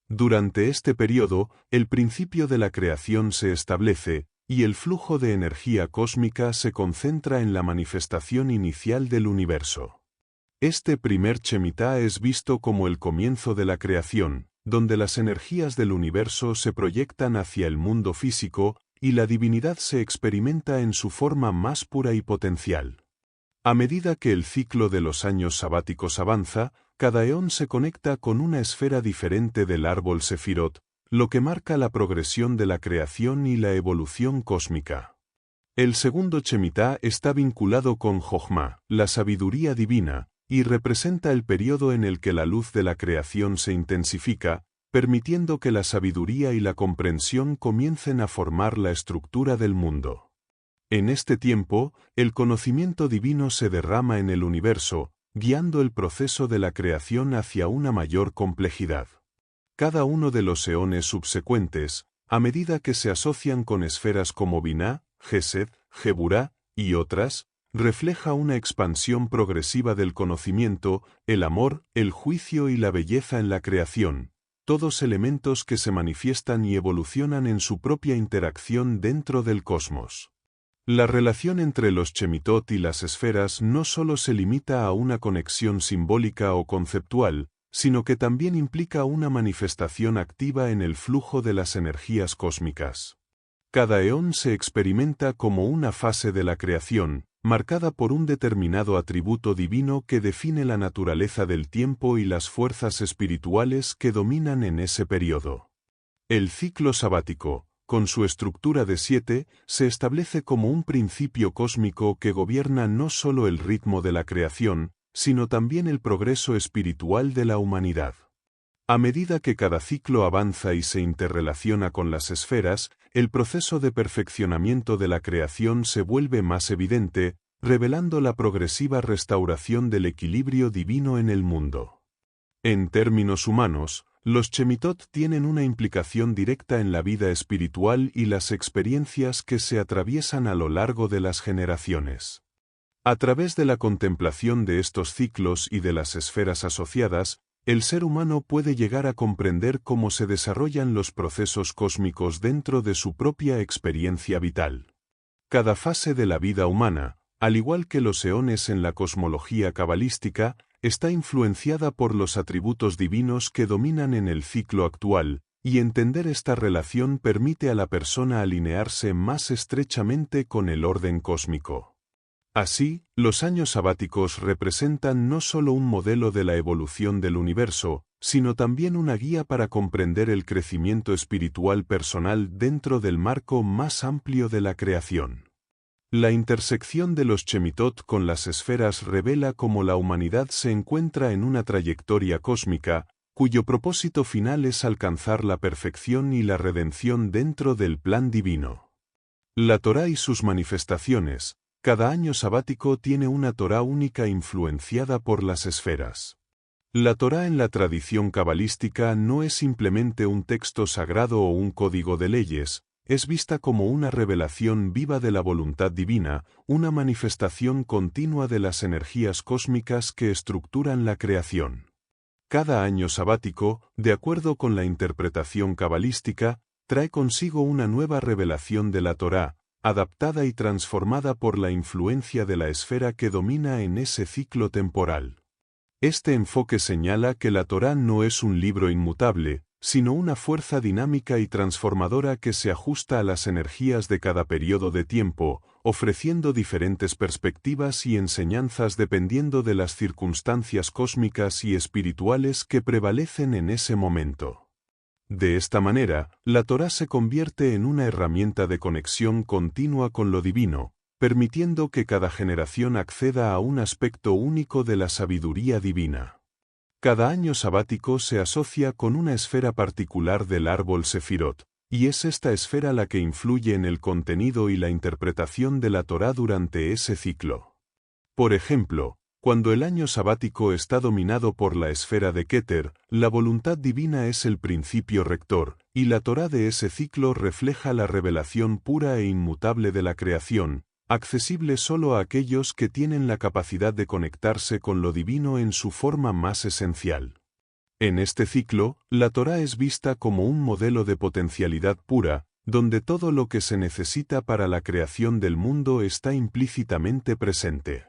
S1: Durante este periodo, el principio de la creación se establece, y el flujo de energía cósmica se concentra en la manifestación inicial del universo. Este primer Shemitah es visto como el comienzo de la creación, donde las energías del universo se proyectan hacia el mundo físico, y la divinidad se experimenta en su forma más pura y potencial. A medida que el ciclo de los años sabáticos avanza, cada eón se conecta con una esfera diferente del árbol Sefirot, lo que marca la progresión de la creación y la evolución cósmica. El segundo Shemitah está vinculado con Jochma, la sabiduría divina, y representa el periodo en el que la luz de la creación se intensifica, permitiendo que la sabiduría y la comprensión comiencen a formar la estructura del mundo. En este tiempo, el conocimiento divino se derrama en el universo, guiando el proceso de la creación hacia una mayor complejidad. Cada uno de los eones subsecuentes, A medida que se asocian con esferas como Binah, Gesed, Geburah y otras, refleja una expansión progresiva del conocimiento, el amor, el juicio y la belleza en la creación, todos elementos que se manifiestan y evolucionan en su propia interacción dentro del cosmos. La relación entre los Shemitot y las esferas no solo se limita a una conexión simbólica o conceptual, sino que también implica una manifestación activa en el flujo de las energías cósmicas. Cada eón se experimenta como una fase de la creación, marcada por un determinado atributo divino que define la naturaleza del tiempo y las fuerzas espirituales que dominan en ese periodo. El ciclo sabático, con su estructura de 7, se establece como un principio cósmico que gobierna no solo el ritmo de la creación, sino también el progreso espiritual de la humanidad. A medida que cada ciclo avanza y se interrelaciona con las esferas, el proceso de perfeccionamiento de la creación se vuelve más evidente, revelando la progresiva restauración del equilibrio divino en el mundo. En términos humanos, los Shemitot tienen una implicación directa en la vida espiritual y las experiencias que se atraviesan a lo largo de las generaciones. A través de la contemplación de estos ciclos y de las esferas asociadas, el ser humano puede llegar a comprender cómo se desarrollan los procesos cósmicos dentro de su propia experiencia vital. Cada fase de la vida humana, al igual que los eones en la cosmología cabalística, está influenciada por los atributos divinos que dominan en el ciclo actual, y entender esta relación permite a la persona alinearse más estrechamente con el orden cósmico. Así, los años sabáticos representan no solo un modelo de la evolución del universo, sino también una guía para comprender el crecimiento espiritual personal dentro del marco más amplio de la creación. La intersección de los Shemitot con las esferas revela cómo la humanidad se encuentra en una trayectoria cósmica, cuyo propósito final es alcanzar la perfección y la redención dentro del plan divino. La Torá y sus manifestaciones. Cada año sabático tiene una Torá única influenciada por las esferas. La Torá en la tradición cabalística no es simplemente un texto sagrado o un código de leyes, es vista como una revelación viva de la voluntad divina, una manifestación continua de las energías cósmicas que estructuran la creación. Cada año sabático, de acuerdo con la interpretación cabalística, trae consigo una nueva revelación de la Torá, adaptada y transformada por la influencia de la esfera que domina en ese ciclo temporal. Este enfoque señala que la Torá no es un libro inmutable, sino una fuerza dinámica y transformadora que se ajusta a las energías de cada periodo de tiempo, ofreciendo diferentes perspectivas y enseñanzas dependiendo de las circunstancias cósmicas y espirituales que prevalecen en ese momento. De esta manera, la Torá se convierte en una herramienta de conexión continua con lo divino, permitiendo que cada generación acceda a un aspecto único de la sabiduría divina. Cada año sabático se asocia con una esfera particular del árbol Sefirot, y es esta esfera la que influye en el contenido y la interpretación de la Torá durante ese ciclo. Por ejemplo, cuando el año sabático está dominado por la esfera de Keter, la voluntad divina es el principio rector, y la Torá de ese ciclo refleja la revelación pura e inmutable de la creación, accesible solo a aquellos que tienen la capacidad de conectarse con lo divino en su forma más esencial. En este ciclo, la Torá es vista como un modelo de potencialidad pura, donde todo lo que se necesita para la creación del mundo está implícitamente presente.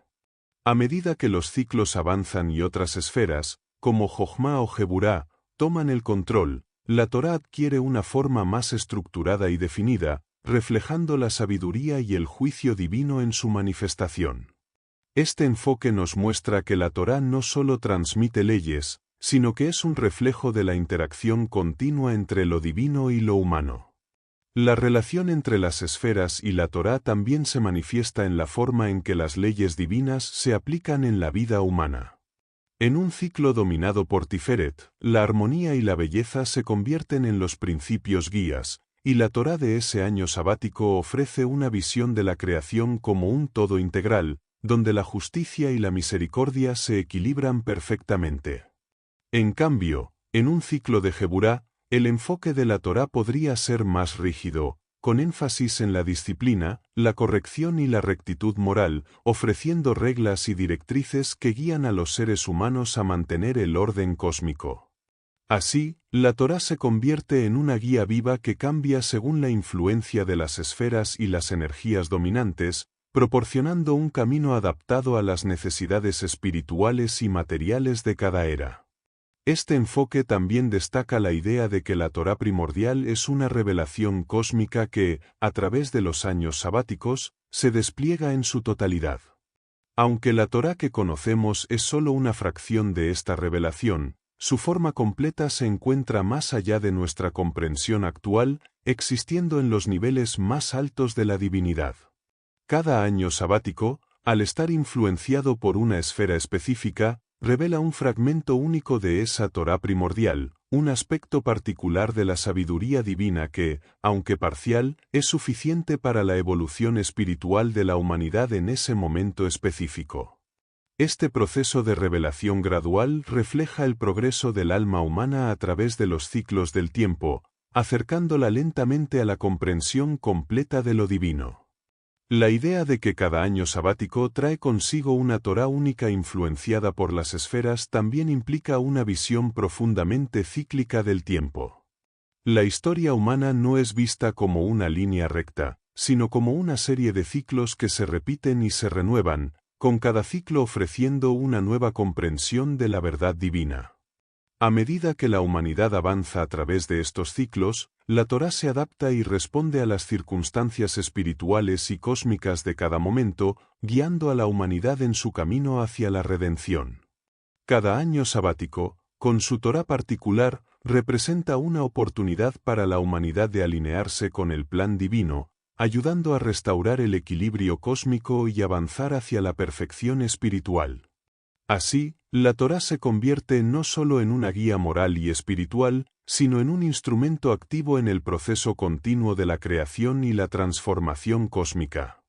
S1: A medida que los ciclos avanzan y otras esferas, como Jochma o Geburah, toman el control, la Torá adquiere una forma más estructurada y definida, reflejando la sabiduría y el juicio divino en su manifestación. Este enfoque nos muestra que la Torá no solo transmite leyes, sino que es un reflejo de la interacción continua entre lo divino y lo humano. La relación entre las esferas y la Torá también se manifiesta en la forma en que las leyes divinas se aplican en la vida humana. En un ciclo dominado por Tiferet, la armonía y la belleza se convierten en los principios guías, y la Torá de ese año sabático ofrece una visión de la creación como un todo integral, donde la justicia y la misericordia se equilibran perfectamente. En cambio, en un ciclo de Geburah, el enfoque de la Torá podría ser más rígido, con énfasis en la disciplina, la corrección y la rectitud moral, ofreciendo reglas y directrices que guían a los seres humanos a mantener el orden cósmico. Así, la Torá se convierte en una guía viva que cambia según la influencia de las esferas y las energías dominantes, proporcionando un camino adaptado a las necesidades espirituales y materiales de cada era. Este enfoque también destaca la idea de que la Torá primordial es una revelación cósmica que, a través de los años sabáticos, se despliega en su totalidad. Aunque la Torá que conocemos es solo una fracción de esta revelación, su forma completa se encuentra más allá de nuestra comprensión actual, existiendo en los niveles más altos de la divinidad. Cada año sabático, al estar influenciado por una esfera específica, revela un fragmento único de esa Torá primordial, un aspecto particular de la sabiduría divina que, aunque parcial, es suficiente para la evolución espiritual de la humanidad en ese momento específico. Este proceso de revelación gradual refleja el progreso del alma humana a través de los ciclos del tiempo, acercándola lentamente a la comprensión completa de lo divino. La idea de que cada año sabático trae consigo una Torá única influenciada por las esferas también implica una visión profundamente cíclica del tiempo. La historia humana no es vista como una línea recta, sino como una serie de ciclos que se repiten y se renuevan, con cada ciclo ofreciendo una nueva comprensión de la verdad divina. A medida que la humanidad avanza a través de estos ciclos, la Torá se adapta y responde a las circunstancias espirituales y cósmicas de cada momento, guiando a la humanidad en su camino hacia la redención. Cada año sabático, con su Torá particular, representa una oportunidad para la humanidad de alinearse con el plan divino, ayudando a restaurar el equilibrio cósmico y avanzar hacia la perfección espiritual. Así, la Torá se convierte no solo en una guía moral y espiritual, sino en un instrumento activo en el proceso continuo de la creación y la transformación cósmica.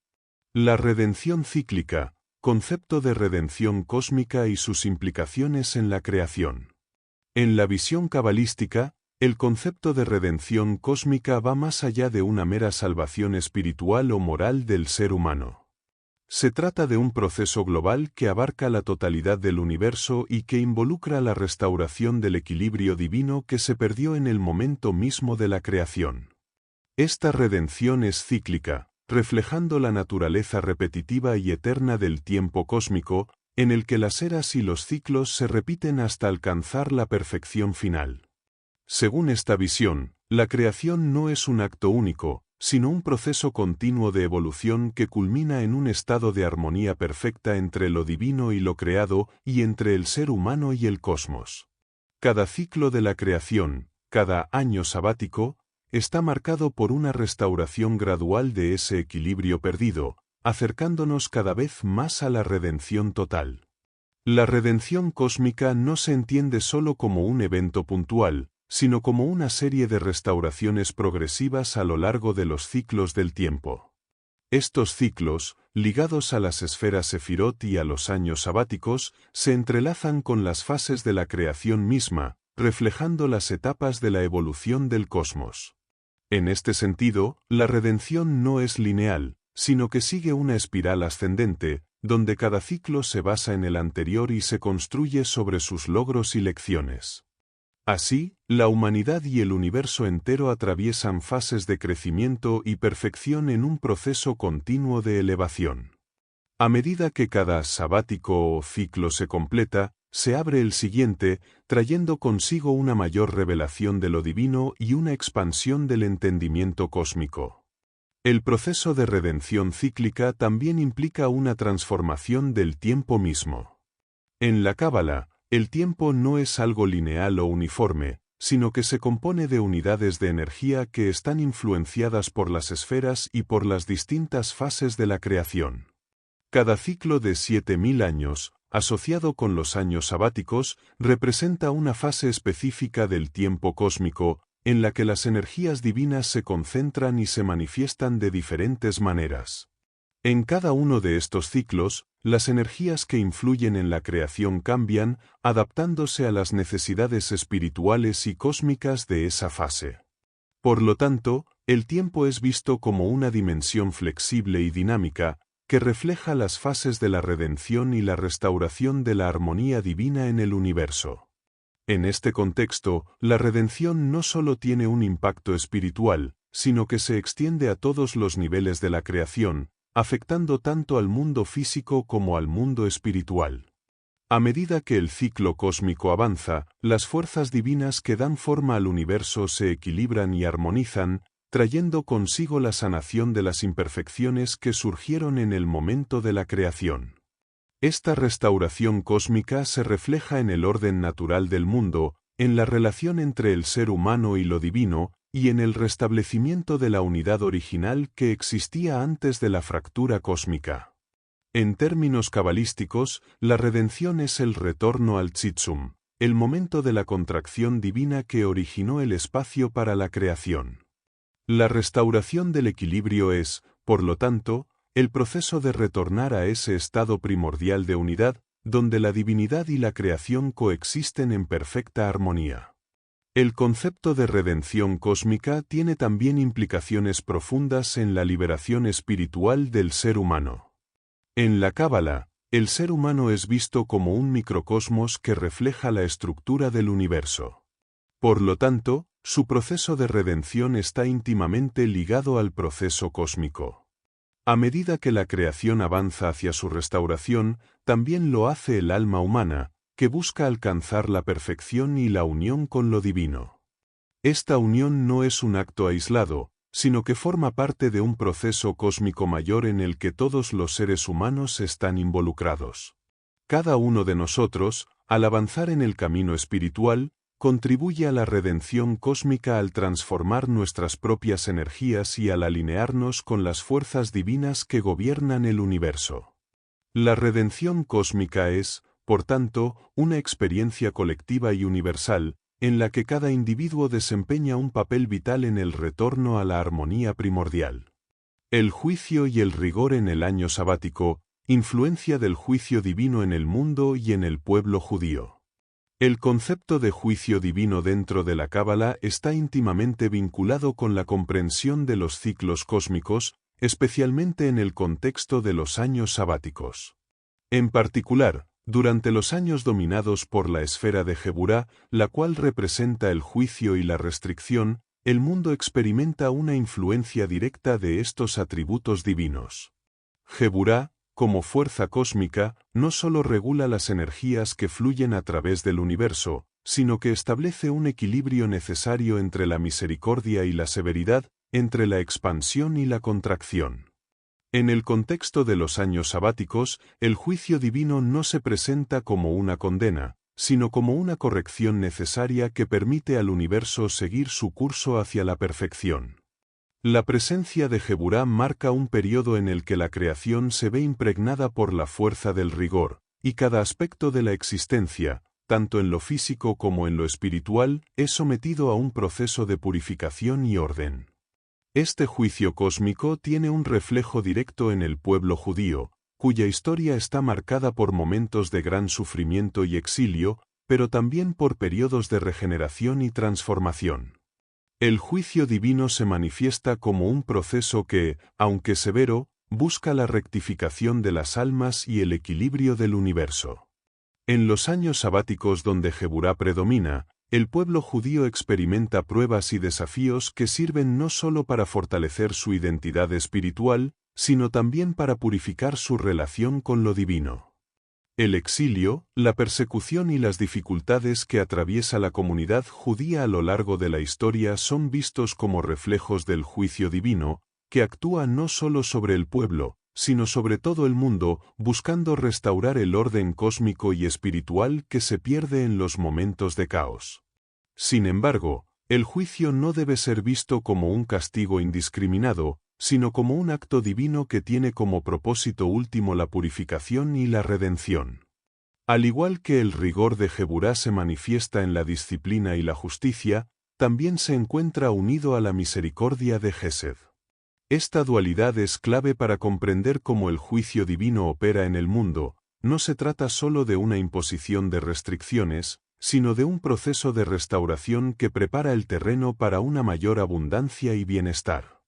S1: La redención cíclica, concepto de redención cósmica y sus implicaciones en la creación. En la visión cabalística, el concepto de redención cósmica va más allá de una mera salvación espiritual o moral del ser humano. Se trata de un proceso global que abarca la totalidad del universo y que involucra la restauración del equilibrio divino que se perdió en el momento mismo de la creación. Esta redención es cíclica, reflejando la naturaleza repetitiva y eterna del tiempo cósmico, en el que las eras y los ciclos se repiten hasta alcanzar la perfección final. Según esta visión, la creación no es un acto único, sino un proceso continuo de evolución que culmina en un estado de armonía perfecta entre lo divino y lo creado y entre el ser humano y el cosmos. Cada ciclo de la creación, cada año sabático, está marcado por una restauración gradual de ese equilibrio perdido, acercándonos cada vez más a la redención total. La redención cósmica no se entiende solo como un evento puntual, sino como una serie de restauraciones progresivas a lo largo de los ciclos del tiempo. Estos ciclos, ligados a las esferas Sefirot y a los años sabáticos, se entrelazan con las fases de la creación misma, reflejando las etapas de la evolución del cosmos. En este sentido, la redención no es lineal, sino que sigue una espiral ascendente, donde cada ciclo se basa en el anterior y se construye sobre sus logros y lecciones. Así, la humanidad y el universo entero atraviesan fases de crecimiento y perfección en un proceso continuo de elevación. A medida que cada sabático o ciclo se completa, se abre el siguiente, trayendo consigo una mayor revelación de lo divino y una expansión del entendimiento cósmico. El proceso de redención cíclica también implica una transformación del tiempo mismo. En la Cábala, el tiempo no es algo lineal o uniforme, sino que se compone de unidades de energía que están influenciadas por las esferas y por las distintas fases de la creación. Cada ciclo de 7000 años, asociado con los años sabáticos, representa una fase específica del tiempo cósmico, en la que las energías divinas se concentran y se manifiestan de diferentes maneras. En cada uno de estos ciclos, las energías que influyen en la creación cambian, adaptándose a las necesidades espirituales y cósmicas de esa fase. Por lo tanto, el tiempo es visto como una dimensión flexible y dinámica, que refleja las fases de la redención y la restauración de la armonía divina en el universo. En este contexto, la redención no solo tiene un impacto espiritual, sino que se extiende a todos los niveles de la creación, afectando tanto al mundo físico como al mundo espiritual. A medida que el ciclo cósmico avanza, las fuerzas divinas que dan forma al universo se equilibran y armonizan, trayendo consigo la sanación de las imperfecciones que surgieron en el momento de la creación. Esta restauración cósmica se refleja en el orden natural del mundo, en la relación entre el ser humano y lo divino, y en el restablecimiento de la unidad original que existía antes de la fractura cósmica. En términos cabalísticos, la redención es el retorno al Tzimtzum, el momento de la contracción divina que originó el espacio para la creación. La restauración del equilibrio es, por lo tanto, el proceso de retornar a ese estado primordial de unidad, donde la divinidad y la creación coexisten en perfecta armonía. El concepto de redención cósmica tiene también implicaciones profundas en la liberación espiritual del ser humano. En la Cábala, el ser humano es visto como un microcosmos que refleja la estructura del universo. Por lo tanto, su proceso de redención está íntimamente ligado al proceso cósmico. A medida que la creación avanza hacia su restauración, también lo hace el alma humana, que busca alcanzar la perfección y la unión con lo divino. Esta unión no es un acto aislado, sino que forma parte de un proceso cósmico mayor en el que todos los seres humanos están involucrados. Cada uno de nosotros, al avanzar en el camino espiritual, contribuye a la redención cósmica al transformar nuestras propias energías y al alinearnos con las fuerzas divinas que gobiernan el universo. La redención cósmica es, por tanto, una experiencia colectiva y universal, en la que cada individuo desempeña un papel vital en el retorno a la armonía primordial. El juicio y el rigor en el año sabático, influencia del juicio divino en el mundo y en el pueblo judío. El concepto de juicio divino dentro de la Cábala está íntimamente vinculado con la comprensión de los ciclos cósmicos, especialmente en el contexto de los años sabáticos. En particular, durante los años dominados por la esfera de Geburá, la cual representa el juicio y la restricción, el mundo experimenta una influencia directa de estos atributos divinos. Geburá, como fuerza cósmica, no solo regula las energías que fluyen a través del universo, sino que establece un equilibrio necesario entre la misericordia y la severidad, entre la expansión y la contracción. En el contexto de los años sabáticos, el juicio divino no se presenta como una condena, sino como una corrección necesaria que permite al universo seguir su curso hacia la perfección. La presencia de Geburá marca un periodo en el que la creación se ve impregnada por la fuerza del rigor, y cada aspecto de la existencia, tanto en lo físico como en lo espiritual, es sometido a un proceso de purificación y orden. Este juicio cósmico tiene un reflejo directo en el pueblo judío, cuya historia está marcada por momentos de gran sufrimiento y exilio, pero también por periodos de regeneración y transformación. El juicio divino se manifiesta como un proceso que, aunque severo, busca la rectificación de las almas y el equilibrio del universo. En los años sabáticos donde Geburá predomina, el pueblo judío experimenta pruebas y desafíos que sirven no solo para fortalecer su identidad espiritual, sino también para purificar su relación con lo divino. El exilio, la persecución y las dificultades que atraviesa la comunidad judía a lo largo de la historia son vistos como reflejos del juicio divino, que actúa no solo sobre el pueblo, sino sobre todo el mundo, buscando restaurar el orden cósmico y espiritual que se pierde en los momentos de caos. Sin embargo, el juicio no debe ser visto como un castigo indiscriminado, sino como un acto divino que tiene como propósito último la purificación y la redención. Al igual que el rigor de Geburá se manifiesta en la disciplina y la justicia, también se encuentra unido a la misericordia de Gesed. Esta dualidad es clave para comprender cómo el juicio divino opera en el mundo. No se trata solo de una imposición de restricciones, sino de un proceso de restauración que prepara el terreno para una mayor abundancia y bienestar.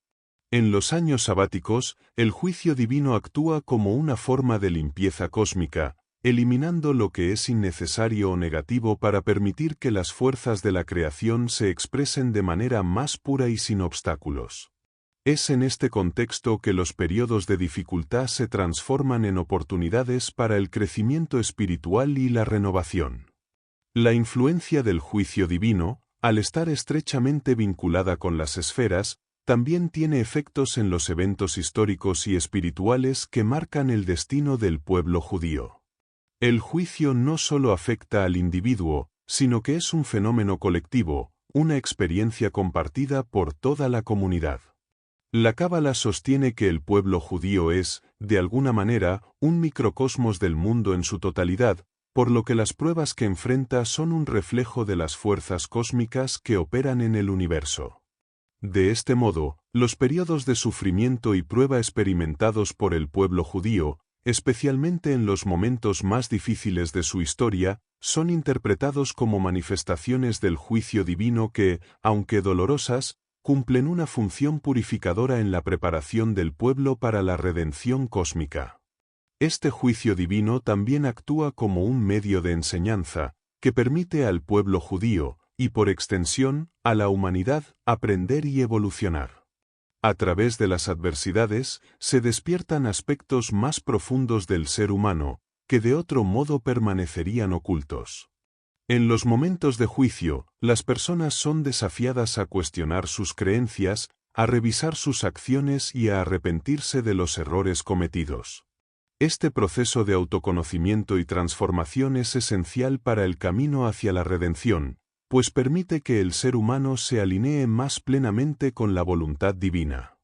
S1: En los años sabáticos, el juicio divino actúa como una forma de limpieza cósmica, eliminando lo que es innecesario o negativo para permitir que las fuerzas de la creación se expresen de manera más pura y sin obstáculos. Es en este contexto que los periodos de dificultad se transforman en oportunidades para el crecimiento espiritual y la renovación. La influencia del juicio divino, al estar estrechamente vinculada con las esferas, también tiene efectos en los eventos históricos y espirituales que marcan el destino del pueblo judío. El juicio no solo afecta al individuo, sino que es un fenómeno colectivo, una experiencia compartida por toda la comunidad. La Cábala sostiene que el pueblo judío es, de alguna manera, un microcosmos del mundo en su totalidad, por lo que las pruebas que enfrenta son un reflejo de las fuerzas cósmicas que operan en el universo. De este modo, los periodos de sufrimiento y prueba experimentados por el pueblo judío, especialmente en los momentos más difíciles de su historia, son interpretados como manifestaciones del juicio divino que, aunque dolorosas, cumplen una función purificadora en la preparación del pueblo para la redención cósmica. Este juicio divino también actúa como un medio de enseñanza, que permite al pueblo judío, y por extensión, a la humanidad, aprender y evolucionar. A través de las adversidades, se despiertan aspectos más profundos del ser humano, que de otro modo permanecerían ocultos. En los momentos de juicio, las personas son desafiadas a cuestionar sus creencias, a revisar sus acciones y a arrepentirse de los errores cometidos. Este proceso de autoconocimiento y transformación es esencial para el camino hacia la redención, pues permite que el ser humano se alinee más plenamente con la voluntad divina.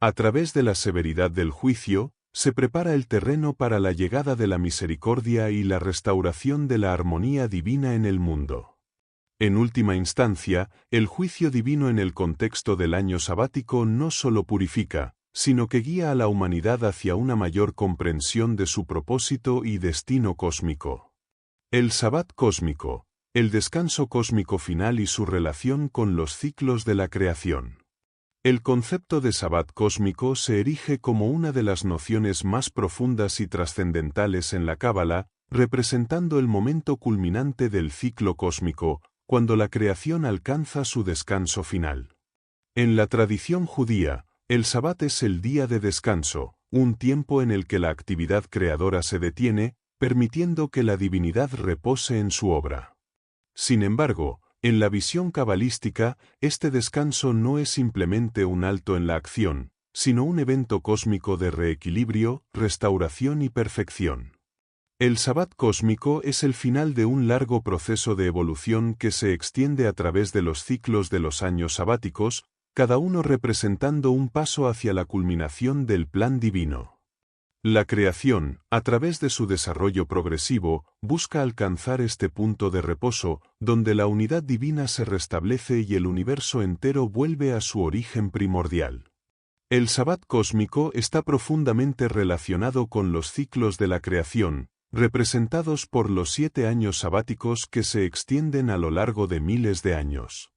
S1: A través de la severidad del juicio, se prepara el terreno para la llegada de la misericordia y la restauración de la armonía divina en el mundo. En última instancia, el juicio divino en el contexto del año sabático no solo purifica, sino que guía a la humanidad hacia una mayor comprensión de su propósito y destino cósmico. El Sabbat cósmico, el descanso cósmico final y su relación con los ciclos de la creación. El concepto de Sabbat cósmico se erige como una de las nociones más profundas y trascendentales en la Cábala, representando el momento culminante del ciclo cósmico, cuando la creación alcanza su descanso final. En la tradición judía, el Sabbat es el día de descanso, un tiempo en el que la actividad creadora se detiene, permitiendo que la divinidad repose en su obra. Sin embargo, en la visión cabalística, este descanso no es simplemente un alto en la acción, sino un evento cósmico de reequilibrio, restauración y perfección. El Sabbat cósmico es el final de un largo proceso de evolución que se extiende a través de los ciclos de los años sabáticos, cada uno representando un paso hacia la culminación del plan divino. La creación, a través de su desarrollo progresivo, busca alcanzar este punto de reposo, donde la unidad divina se restablece y el universo entero vuelve a su origen primordial. El Sabbat cósmico está profundamente relacionado con los ciclos de la creación, representados por los 7 años sabáticos que se extienden a lo largo de miles de años.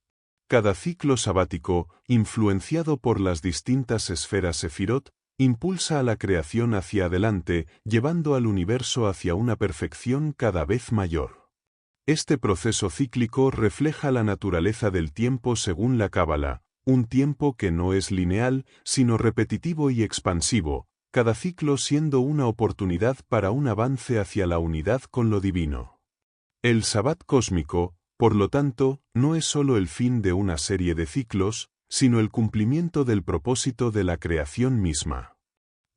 S1: Cada ciclo sabático, influenciado por las distintas esferas Sefirot, impulsa a la creación hacia adelante, llevando al universo hacia una perfección cada vez mayor. Este proceso cíclico refleja la naturaleza del tiempo según la Cábala, un tiempo que no es lineal, sino repetitivo y expansivo, cada ciclo siendo una oportunidad para un avance hacia la unidad con lo divino. El Sabbat cósmico, por lo tanto, no es solo el fin de una serie de ciclos, sino el cumplimiento del propósito de la creación misma.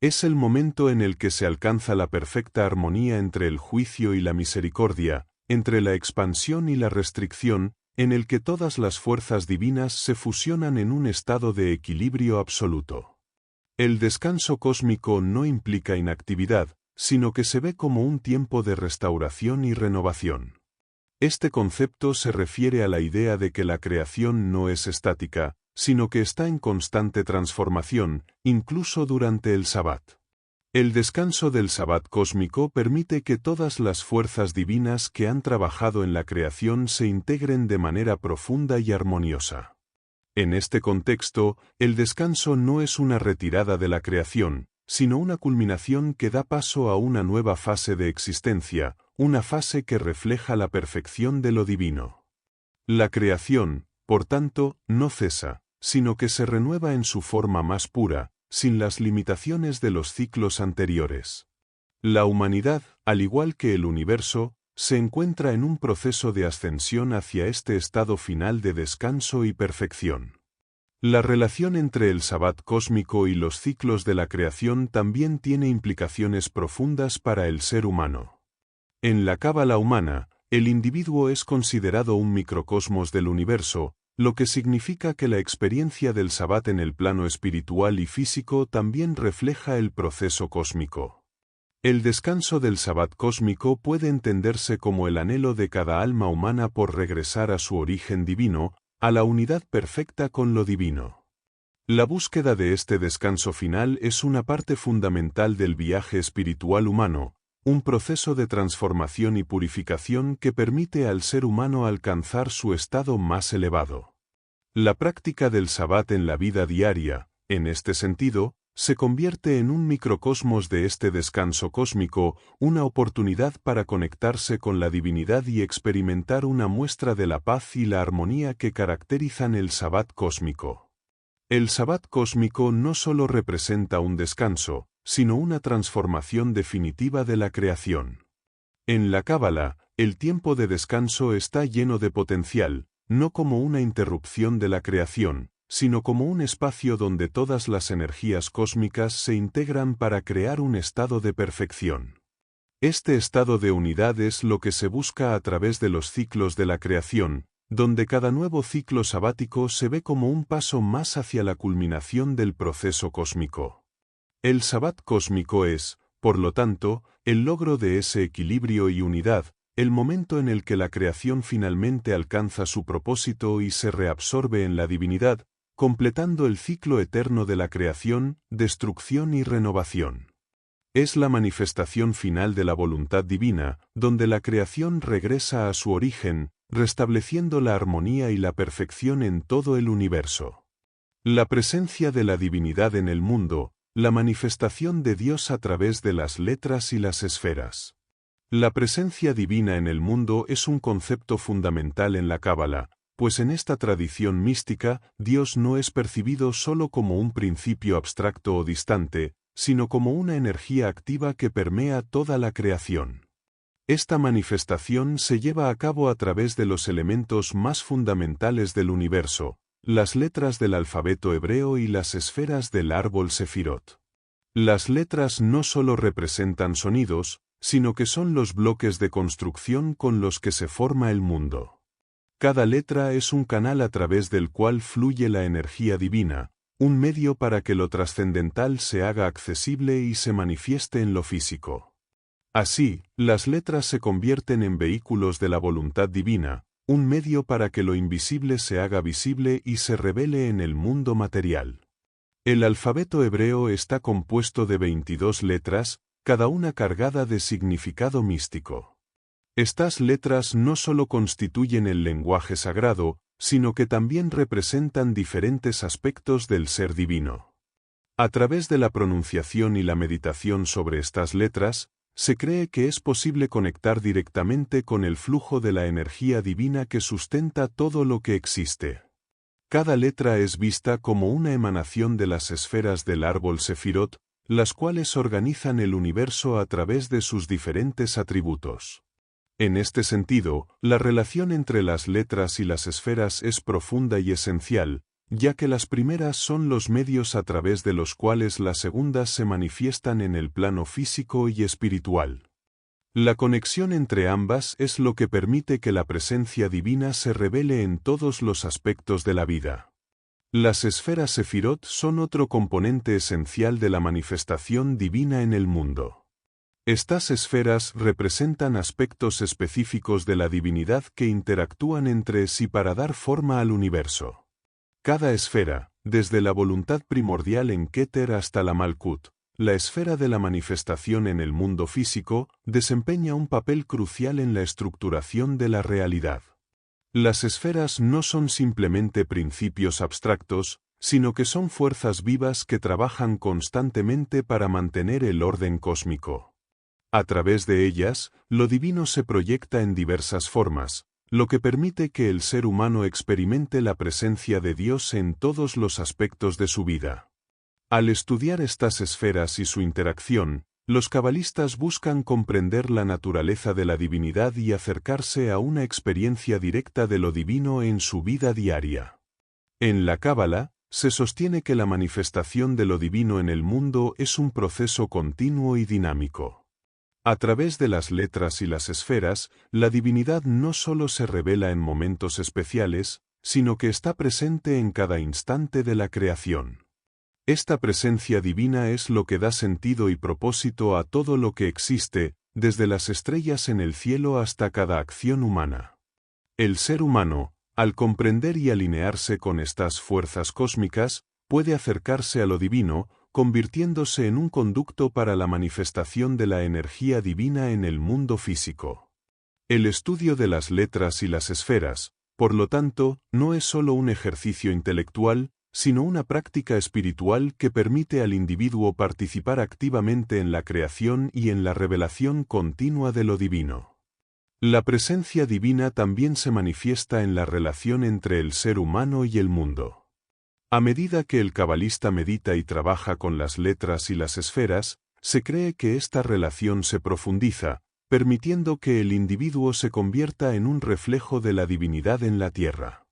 S1: Es el momento en el que se alcanza la perfecta armonía entre el juicio y la misericordia, entre la expansión y la restricción, en el que todas las fuerzas divinas se fusionan en un estado de equilibrio absoluto. El descanso cósmico no implica inactividad, sino que se ve como un tiempo de restauración y renovación. Este concepto se refiere a la idea de que la creación no es estática, sino que está en constante transformación, incluso durante el Sabbat. El descanso del Sabbat cósmico permite que todas las fuerzas divinas que han trabajado en la creación se integren de manera profunda y armoniosa. En este contexto, el descanso no es una retirada de la creación, sino una culminación que da paso a una nueva fase de existencia, una fase que refleja la perfección de lo divino. La creación, por tanto, no cesa, sino que se renueva en su forma más pura, sin las limitaciones de los ciclos anteriores. La humanidad, al igual que el universo, se encuentra en un proceso de ascensión hacia este estado final de descanso y perfección. La relación entre el Sabbat cósmico y los ciclos de la creación también tiene implicaciones profundas para el ser humano. En la cábala humana, el individuo es considerado un microcosmos del universo, lo que significa que la experiencia del Sabbat en el plano espiritual y físico también refleja el proceso cósmico. El descanso del Sabbat cósmico puede entenderse como el anhelo de cada alma humana por regresar a su origen divino, a la unidad perfecta con lo divino. La búsqueda de este descanso final es una parte fundamental del viaje espiritual humano, un proceso de transformación y purificación que permite al ser humano alcanzar su estado más elevado. La práctica del Sabbat en la vida diaria, en este sentido, se convierte en un microcosmos de este descanso cósmico, una oportunidad para conectarse con la divinidad y experimentar una muestra de la paz y la armonía que caracterizan el Sabbat cósmico. El Sabbat cósmico no solo representa un descanso, sino una transformación definitiva de la creación. En la cábala, el tiempo de descanso está lleno de potencial, no como una interrupción de la creación, sino como un espacio donde todas las energías cósmicas se integran para crear un estado de perfección. Este estado de unidad es lo que se busca a través de los ciclos de la creación, donde cada nuevo ciclo sabático se ve como un paso más hacia la culminación del proceso cósmico. El Sabbat cósmico es, por lo tanto, el logro de ese equilibrio y unidad, el momento en el que la creación finalmente alcanza su propósito y se reabsorbe en la divinidad, completando el ciclo eterno de la creación, destrucción y renovación. Es la manifestación final de la voluntad divina, donde la creación regresa a su origen, restableciendo la armonía y la perfección en todo el universo. La presencia de la divinidad en el mundo, la manifestación de Dios a través de las letras y las esferas. La presencia divina en el mundo es un concepto fundamental en la cábala, pues en esta tradición mística, Dios no es percibido solo como un principio abstracto o distante, sino como una energía activa que permea toda la creación. Esta manifestación se lleva a cabo a través de los elementos más fundamentales del universo, las letras del alfabeto hebreo y las esferas del árbol Sefirot. Las letras no solo representan sonidos, sino que son los bloques de construcción con los que se forma el mundo. Cada letra es un canal a través del cual fluye la energía divina, un medio para que lo trascendental se haga accesible y se manifieste en lo físico. Así, las letras se convierten en vehículos de la voluntad divina, un medio para que lo invisible se haga visible y se revele en el mundo material. El alfabeto hebreo está compuesto de 22 letras, cada una cargada de significado místico. Estas letras no solo constituyen el lenguaje sagrado, sino que también representan diferentes aspectos del ser divino. A través de la pronunciación y la meditación sobre estas letras, se cree que es posible conectar directamente con el flujo de la energía divina que sustenta todo lo que existe. Cada letra es vista como una emanación de las esferas del árbol Sefirot, las cuales organizan el universo a través de sus diferentes atributos. En este sentido, la relación entre las letras y las esferas es profunda y esencial, ya que las primeras son los medios a través de los cuales las segundas se manifiestan en el plano físico y espiritual. La conexión entre ambas es lo que permite que la presencia divina se revele en todos los aspectos de la vida. Las esferas Sefirot son otro componente esencial de la manifestación divina en el mundo. Estas esferas representan aspectos específicos de la divinidad que interactúan entre sí para dar forma al universo. Cada esfera, desde la voluntad primordial en Keter hasta la Malkut, la esfera de la manifestación en el mundo físico, desempeña un papel crucial en la estructuración de la realidad. Las esferas no son simplemente principios abstractos, sino que son fuerzas vivas que trabajan constantemente para mantener el orden cósmico. A través de ellas, lo divino se proyecta en diversas formas, lo que permite que el ser humano experimente la presencia de Dios en todos los aspectos de su vida. Al estudiar estas esferas y su interacción, los cabalistas buscan comprender la naturaleza de la divinidad y acercarse a una experiencia directa de lo divino en su vida diaria. En la Cábala, se sostiene que la manifestación de lo divino en el mundo es un proceso continuo y dinámico. A través de las letras y las esferas, la divinidad no solo se revela en momentos especiales, sino que está presente en cada instante de la creación. Esta presencia divina es lo que da sentido y propósito a todo lo que existe, desde las estrellas en el cielo hasta cada acción humana. El ser humano, al comprender y alinearse con estas fuerzas cósmicas, puede acercarse a lo divino, convirtiéndose en un conducto para la manifestación de la energía divina en el mundo físico. El estudio de las letras y las esferas, por lo tanto, no es solo un ejercicio intelectual, sino una práctica espiritual que permite al individuo participar activamente en la creación y en la revelación continua de lo divino. La presencia divina también se manifiesta en la relación entre el ser humano y el mundo. A medida que el cabalista medita y trabaja con las letras y las esferas, se cree que esta relación se profundiza, permitiendo que el individuo se convierta en un reflejo de la divinidad en la tierra.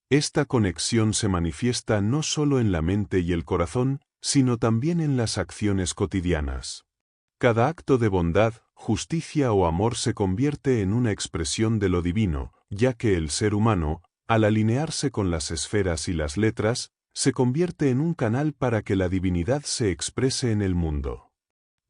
S1: Esta conexión se manifiesta no solo en la mente y el corazón, sino también en las acciones cotidianas. Cada acto de bondad, justicia o amor se convierte en una expresión de lo divino, ya que el ser humano, al alinearse con las esferas y las letras, se convierte en un canal para que la divinidad se exprese en el mundo.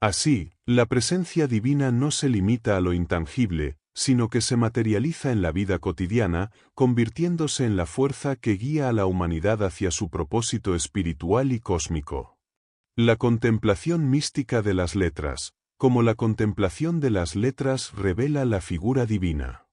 S1: Así, la presencia divina no se limita a lo intangible, sino que se materializa en la vida cotidiana, convirtiéndose en la fuerza que guía a la humanidad hacia su propósito espiritual y cósmico. La contemplación mística de las letras, como la contemplación de las letras revela la figura divina.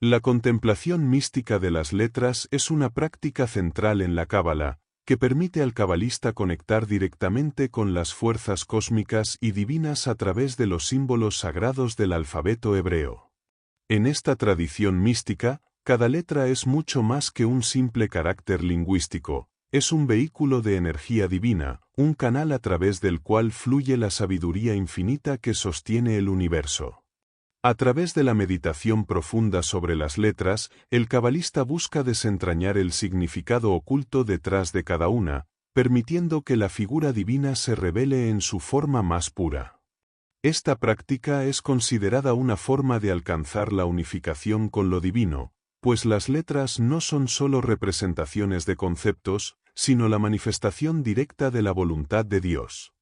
S1: La contemplación mística de las letras es una práctica central en la Cábala, que permite al cabalista conectar directamente con las fuerzas cósmicas y divinas a través de los símbolos sagrados del alfabeto hebreo. En esta tradición mística, cada letra es mucho más que un simple carácter lingüístico, es un vehículo de energía divina, un canal a través del cual fluye la sabiduría infinita que sostiene el universo. A través de la meditación profunda sobre las letras, el cabalista busca desentrañar el significado oculto detrás de cada una, permitiendo que la figura divina se revele en su forma más pura. Esta práctica es considerada una forma de alcanzar la unificación con lo divino, pues las letras no son solo representaciones de conceptos, sino la manifestación directa de la voluntad de Dios.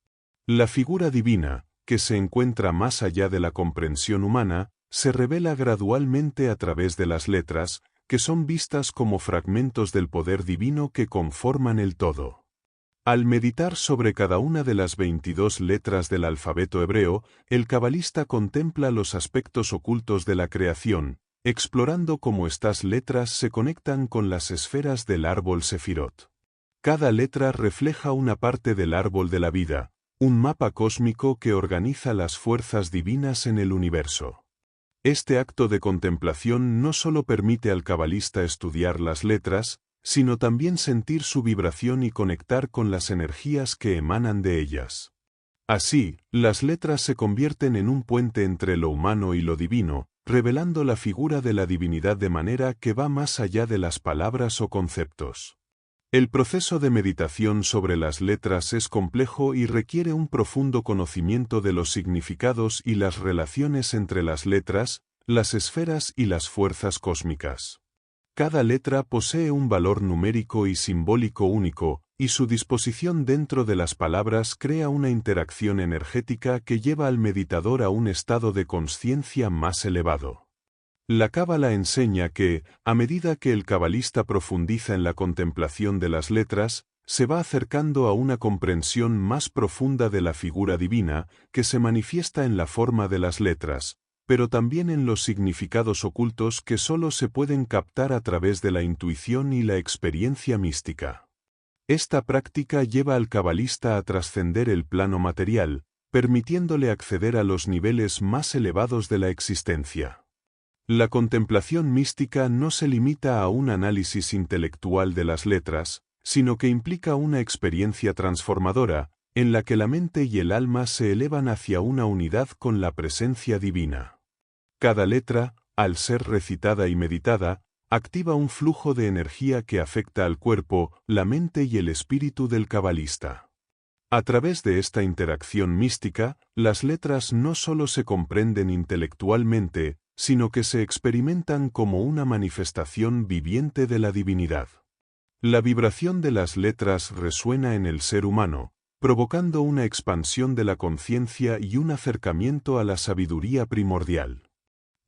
S1: La figura divina, que se encuentra más allá de la comprensión humana, se revela gradualmente a través de las letras, que son vistas como fragmentos del poder divino que conforman el todo. Al meditar sobre cada una de las 22 letras del alfabeto hebreo, el cabalista contempla los aspectos ocultos de la creación, explorando cómo estas letras se conectan con las esferas del árbol Sefirot. Cada letra refleja una parte del árbol de la vida, un mapa cósmico que organiza las fuerzas divinas en el universo. Este acto de contemplación no solo permite al cabalista estudiar las letras, sino también sentir su vibración y conectar con las energías que emanan de ellas. Así, las letras se convierten en un puente entre lo humano y lo divino, revelando la figura de la divinidad de manera que va más allá de las palabras o conceptos. El proceso de meditación sobre las letras es complejo y requiere un profundo conocimiento de los significados y las relaciones entre las letras, las esferas y las fuerzas cósmicas. Cada letra posee un valor numérico y simbólico único, y su disposición dentro de las palabras crea una interacción energética que lleva al meditador a un estado de consciencia más elevado. La Cábala enseña que, a medida que el cabalista profundiza en la contemplación de las letras, se va acercando a una comprensión más profunda de la figura divina, que se manifiesta en la forma de las letras, pero también en los significados ocultos que solo se pueden captar a través de la intuición y la experiencia mística. Esta práctica lleva al cabalista a trascender el plano material, permitiéndole acceder a los niveles más elevados de la existencia. La contemplación mística no se limita a un análisis intelectual de las letras, sino que implica una experiencia transformadora, en la que la mente y el alma se elevan hacia una unidad con la presencia divina. Cada letra, al ser recitada y meditada, activa un flujo de energía que afecta al cuerpo, la mente y el espíritu del cabalista. A través de esta interacción mística, las letras no solo se comprenden intelectualmente, sino que se experimentan como una manifestación viviente de la divinidad. La vibración de las letras resuena en el ser humano, provocando una expansión de la conciencia y un acercamiento a la sabiduría primordial.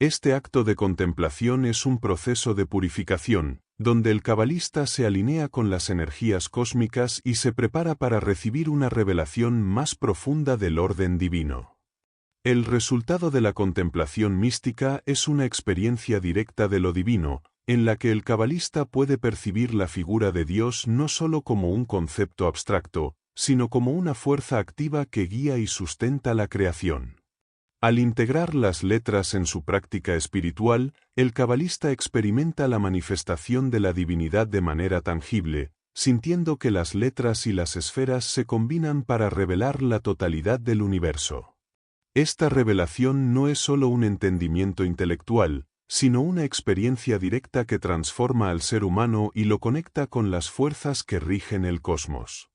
S1: Este acto de contemplación es un proceso de purificación, donde el cabalista se alinea con las energías cósmicas y se prepara para recibir una revelación más profunda del orden divino. El resultado de la contemplación mística es una experiencia directa de lo divino, en la que el cabalista puede percibir la figura de Dios no solo como un concepto abstracto, sino como una fuerza activa que guía y sustenta la creación. Al integrar las letras en su práctica espiritual, el cabalista experimenta la manifestación de la divinidad de manera tangible, sintiendo que las letras y las esferas se combinan para revelar la totalidad del universo. Esta revelación no es solo un entendimiento intelectual, sino una experiencia directa que transforma al ser humano y lo conecta con las fuerzas que rigen el cosmos.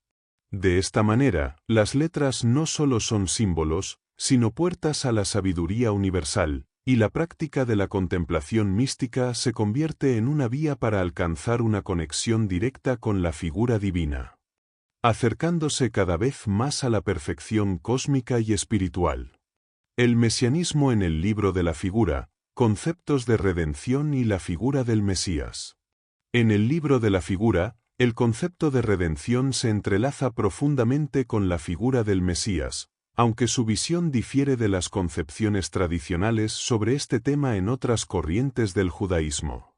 S1: De esta manera, las letras no solo son símbolos, sino puertas a la sabiduría universal, y la práctica de la contemplación mística se convierte en una vía para alcanzar una conexión directa con la figura divina, acercándose cada vez más a la perfección cósmica y espiritual. El mesianismo en el libro de la figura, conceptos de redención y la figura del Mesías. En el libro de la figura, el concepto de redención se entrelaza profundamente con la figura del Mesías, aunque su visión difiere de las concepciones tradicionales sobre este tema en otras corrientes del judaísmo.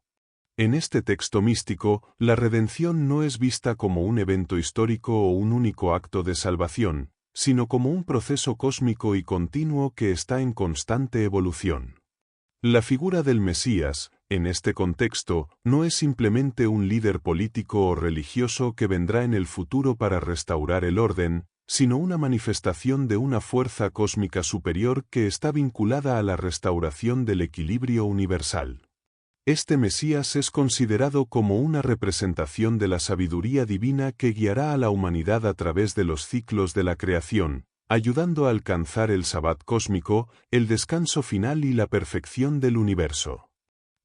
S1: En este texto místico, la redención no es vista como un evento histórico o un único acto de salvación, sino como un proceso cósmico y continuo que está en constante evolución. La figura del Mesías, en este contexto, no es simplemente un líder político o religioso que vendrá en el futuro para restaurar el orden, sino una manifestación de una fuerza cósmica superior que está vinculada a la restauración del equilibrio universal. Este Mesías es considerado como una representación de la sabiduría divina que guiará a la humanidad a través de los ciclos de la creación, ayudando a alcanzar el Sabbat cósmico, el descanso final y la perfección del universo.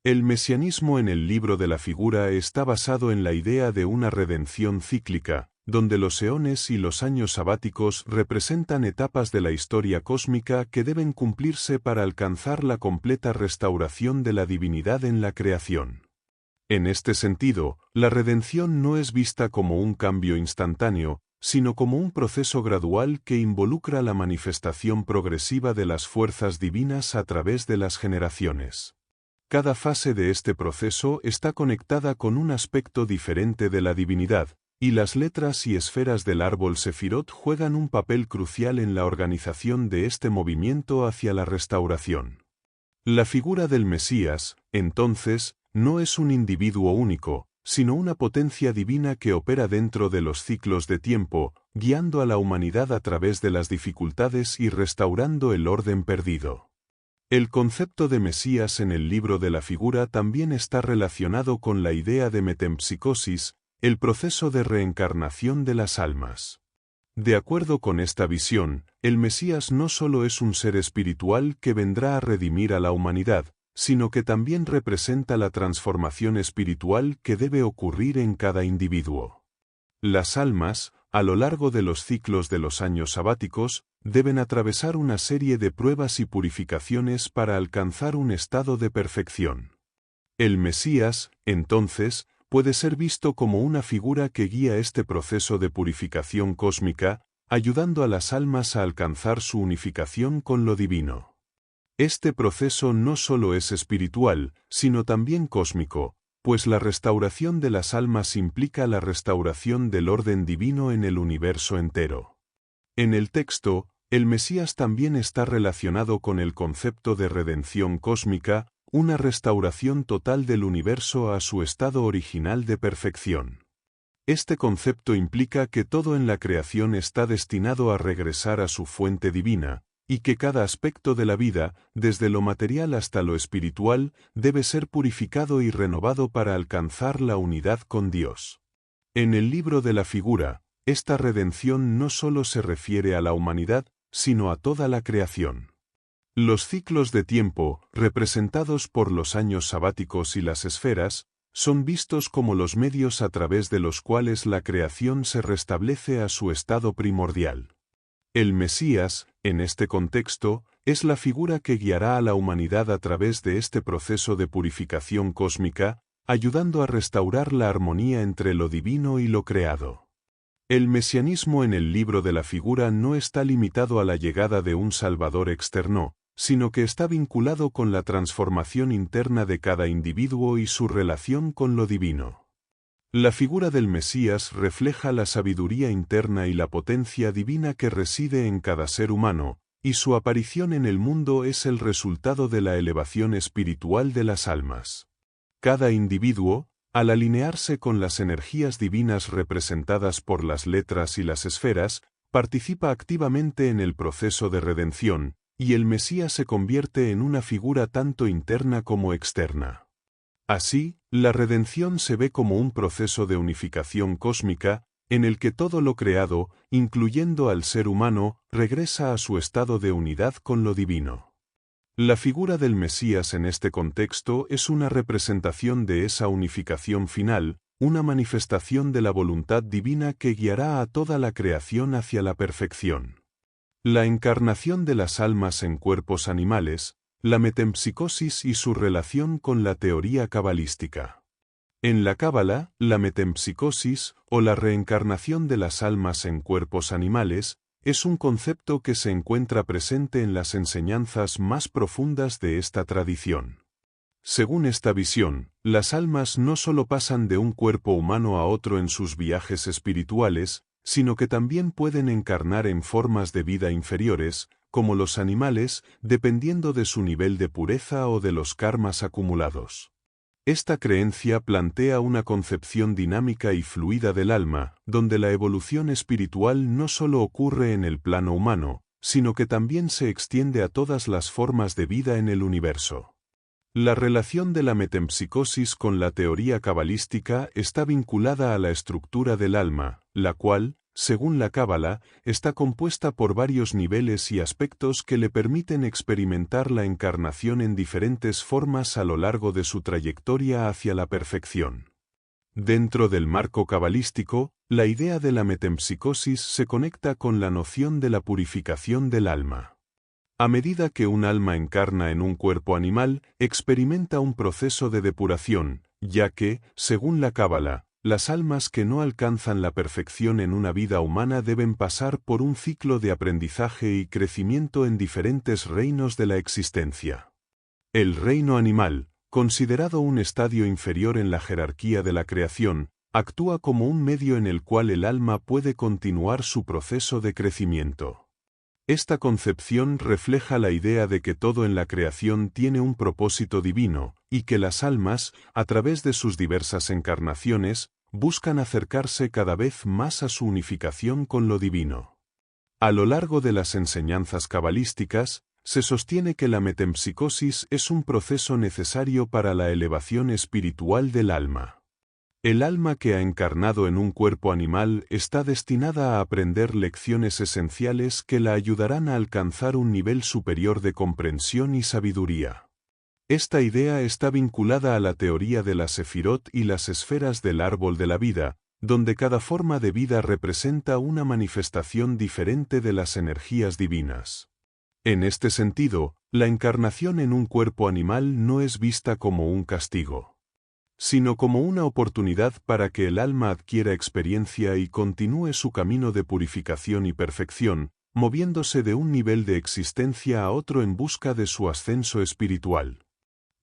S1: El mesianismo en el libro de la figura está basado en la idea de una redención cíclica, donde los eones y los años sabáticos representan etapas de la historia cósmica que deben cumplirse para alcanzar la completa restauración de la divinidad en la creación. En este sentido, la redención no es vista como un cambio instantáneo, sino como un proceso gradual que involucra la manifestación progresiva de las fuerzas divinas a través de las generaciones. Cada fase de este proceso está conectada con un aspecto diferente de la divinidad, y las letras y esferas del árbol Sefirot juegan un papel crucial en la organización de este movimiento hacia la restauración. La figura del Mesías, entonces, no es un individuo único, sino una potencia divina que opera dentro de los ciclos de tiempo, guiando a la humanidad a través de las dificultades y restaurando el orden perdido. El concepto de Mesías en el libro de la figura también está relacionado con la idea de metempsicosis, el proceso de reencarnación de las almas. De acuerdo con esta visión, el Mesías no solo es un ser espiritual que vendrá a redimir a la humanidad, sino que también representa la transformación espiritual que debe ocurrir en cada individuo. Las almas, a lo largo de los ciclos de los años sabáticos, deben atravesar una serie de pruebas y purificaciones para alcanzar un estado de perfección. El Mesías, entonces, puede ser visto como una figura que guía este proceso de purificación cósmica, ayudando a las almas a alcanzar su unificación con lo divino. Este proceso no solo es espiritual, sino también cósmico, pues la restauración de las almas implica la restauración del orden divino en el universo entero. En el texto, el Mesías también está relacionado con el concepto de redención cósmica, una restauración total del universo a su estado original de perfección. Este concepto implica que todo en la creación está destinado a regresar a su fuente divina, y que cada aspecto de la vida, desde lo material hasta lo espiritual, debe ser purificado y renovado para alcanzar la unidad con Dios. En el libro de la figura, esta redención no solo se refiere a la humanidad, sino a toda la creación. Los ciclos de tiempo, representados por los años sabáticos y las esferas, son vistos como los medios a través de los cuales la creación se restablece a su estado primordial. El Mesías, en este contexto, es la figura que guiará a la humanidad a través de este proceso de purificación cósmica, ayudando a restaurar la armonía entre lo divino y lo creado. El mesianismo en el libro de la figura no está limitado a la llegada de un Salvador externo, sino que está vinculado con la transformación interna de cada individuo y su relación con lo divino. La figura del Mesías refleja la sabiduría interna y la potencia divina que reside en cada ser humano, y su aparición en el mundo es el resultado de la elevación espiritual de las almas. Cada individuo, al alinearse con las energías divinas representadas por las letras y las esferas, participa activamente en el proceso de redención, y el Mesías se convierte en una figura tanto interna como externa. Así, la redención se ve como un proceso de unificación cósmica, en el que todo lo creado, incluyendo al ser humano, regresa a su estado de unidad con lo divino. La figura del Mesías en este contexto es una representación de esa unificación final, una manifestación de la voluntad divina que guiará a toda la creación hacia la perfección. La encarnación de las almas en cuerpos animales, la metempsicosis y su relación con la teoría cabalística. En la Cábala, la metempsicosis, o la reencarnación de las almas en cuerpos animales, es un concepto que se encuentra presente en las enseñanzas más profundas de esta tradición. Según esta visión, las almas no solo pasan de un cuerpo humano a otro en sus viajes espirituales, sino que también pueden encarnar en formas de vida inferiores, como los animales, dependiendo de su nivel de pureza o de los karmas acumulados. Esta creencia plantea una concepción dinámica y fluida del alma, donde la evolución espiritual no solo ocurre en el plano humano, sino que también se extiende a todas las formas de vida en el universo. La relación de la metempsicosis con la teoría cabalística está vinculada a la estructura del alma, la cual, según la Cábala, está compuesta por varios niveles y aspectos que le permiten experimentar la encarnación en diferentes formas a lo largo de su trayectoria hacia la perfección. Dentro del marco cabalístico, la idea de la metempsicosis se conecta con la noción de la purificación del alma. A medida que un alma encarna en un cuerpo animal, experimenta un proceso de depuración, ya que, según la Cábala, las almas que no alcanzan la perfección en una vida humana deben pasar por un ciclo de aprendizaje y crecimiento en diferentes reinos de la existencia. El reino animal, considerado un estadio inferior en la jerarquía de la creación, actúa como un medio en el cual el alma puede continuar su proceso de crecimiento. Esta concepción refleja la idea de que todo en la creación tiene un propósito divino, y que las almas, a través de sus diversas encarnaciones, buscan acercarse cada vez más a su unificación con lo divino. A lo largo de las enseñanzas cabalísticas, se sostiene que la metempsicosis es un proceso necesario para la elevación espiritual del alma. El alma que ha encarnado en un cuerpo animal está destinada a aprender lecciones esenciales que la ayudarán a alcanzar un nivel superior de comprensión y sabiduría. Esta idea está vinculada a la teoría de la sefirot y las esferas del árbol de la vida, donde cada forma de vida representa una manifestación diferente de las energías divinas. En este sentido, la encarnación en un cuerpo animal no es vista como un castigo, sino como una oportunidad para que el alma adquiera experiencia y continúe su camino de purificación y perfección, moviéndose de un nivel de existencia a otro en busca de su ascenso espiritual.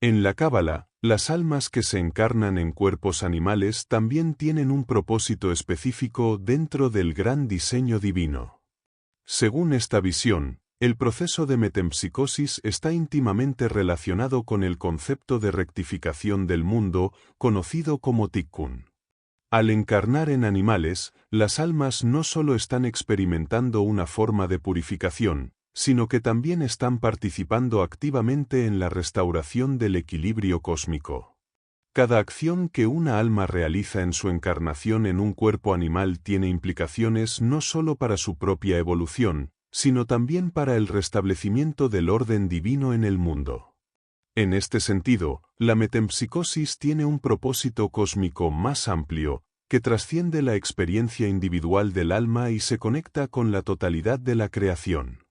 S1: En la Cábala, las almas que se encarnan en cuerpos animales también tienen un propósito específico dentro del gran diseño divino. Según esta visión, el proceso de metempsicosis está íntimamente relacionado con el concepto de rectificación del mundo, conocido como tikkun. Al encarnar en animales, las almas no solo están experimentando una forma de purificación, sino que también están participando activamente en la restauración del equilibrio cósmico. Cada acción que una alma realiza en su encarnación en un cuerpo animal tiene implicaciones no solo para su propia evolución, sino también para el restablecimiento del orden divino en el mundo. En este sentido, la metempsicosis tiene un propósito cósmico más amplio, que trasciende la experiencia individual del alma y se conecta con la totalidad de la creación.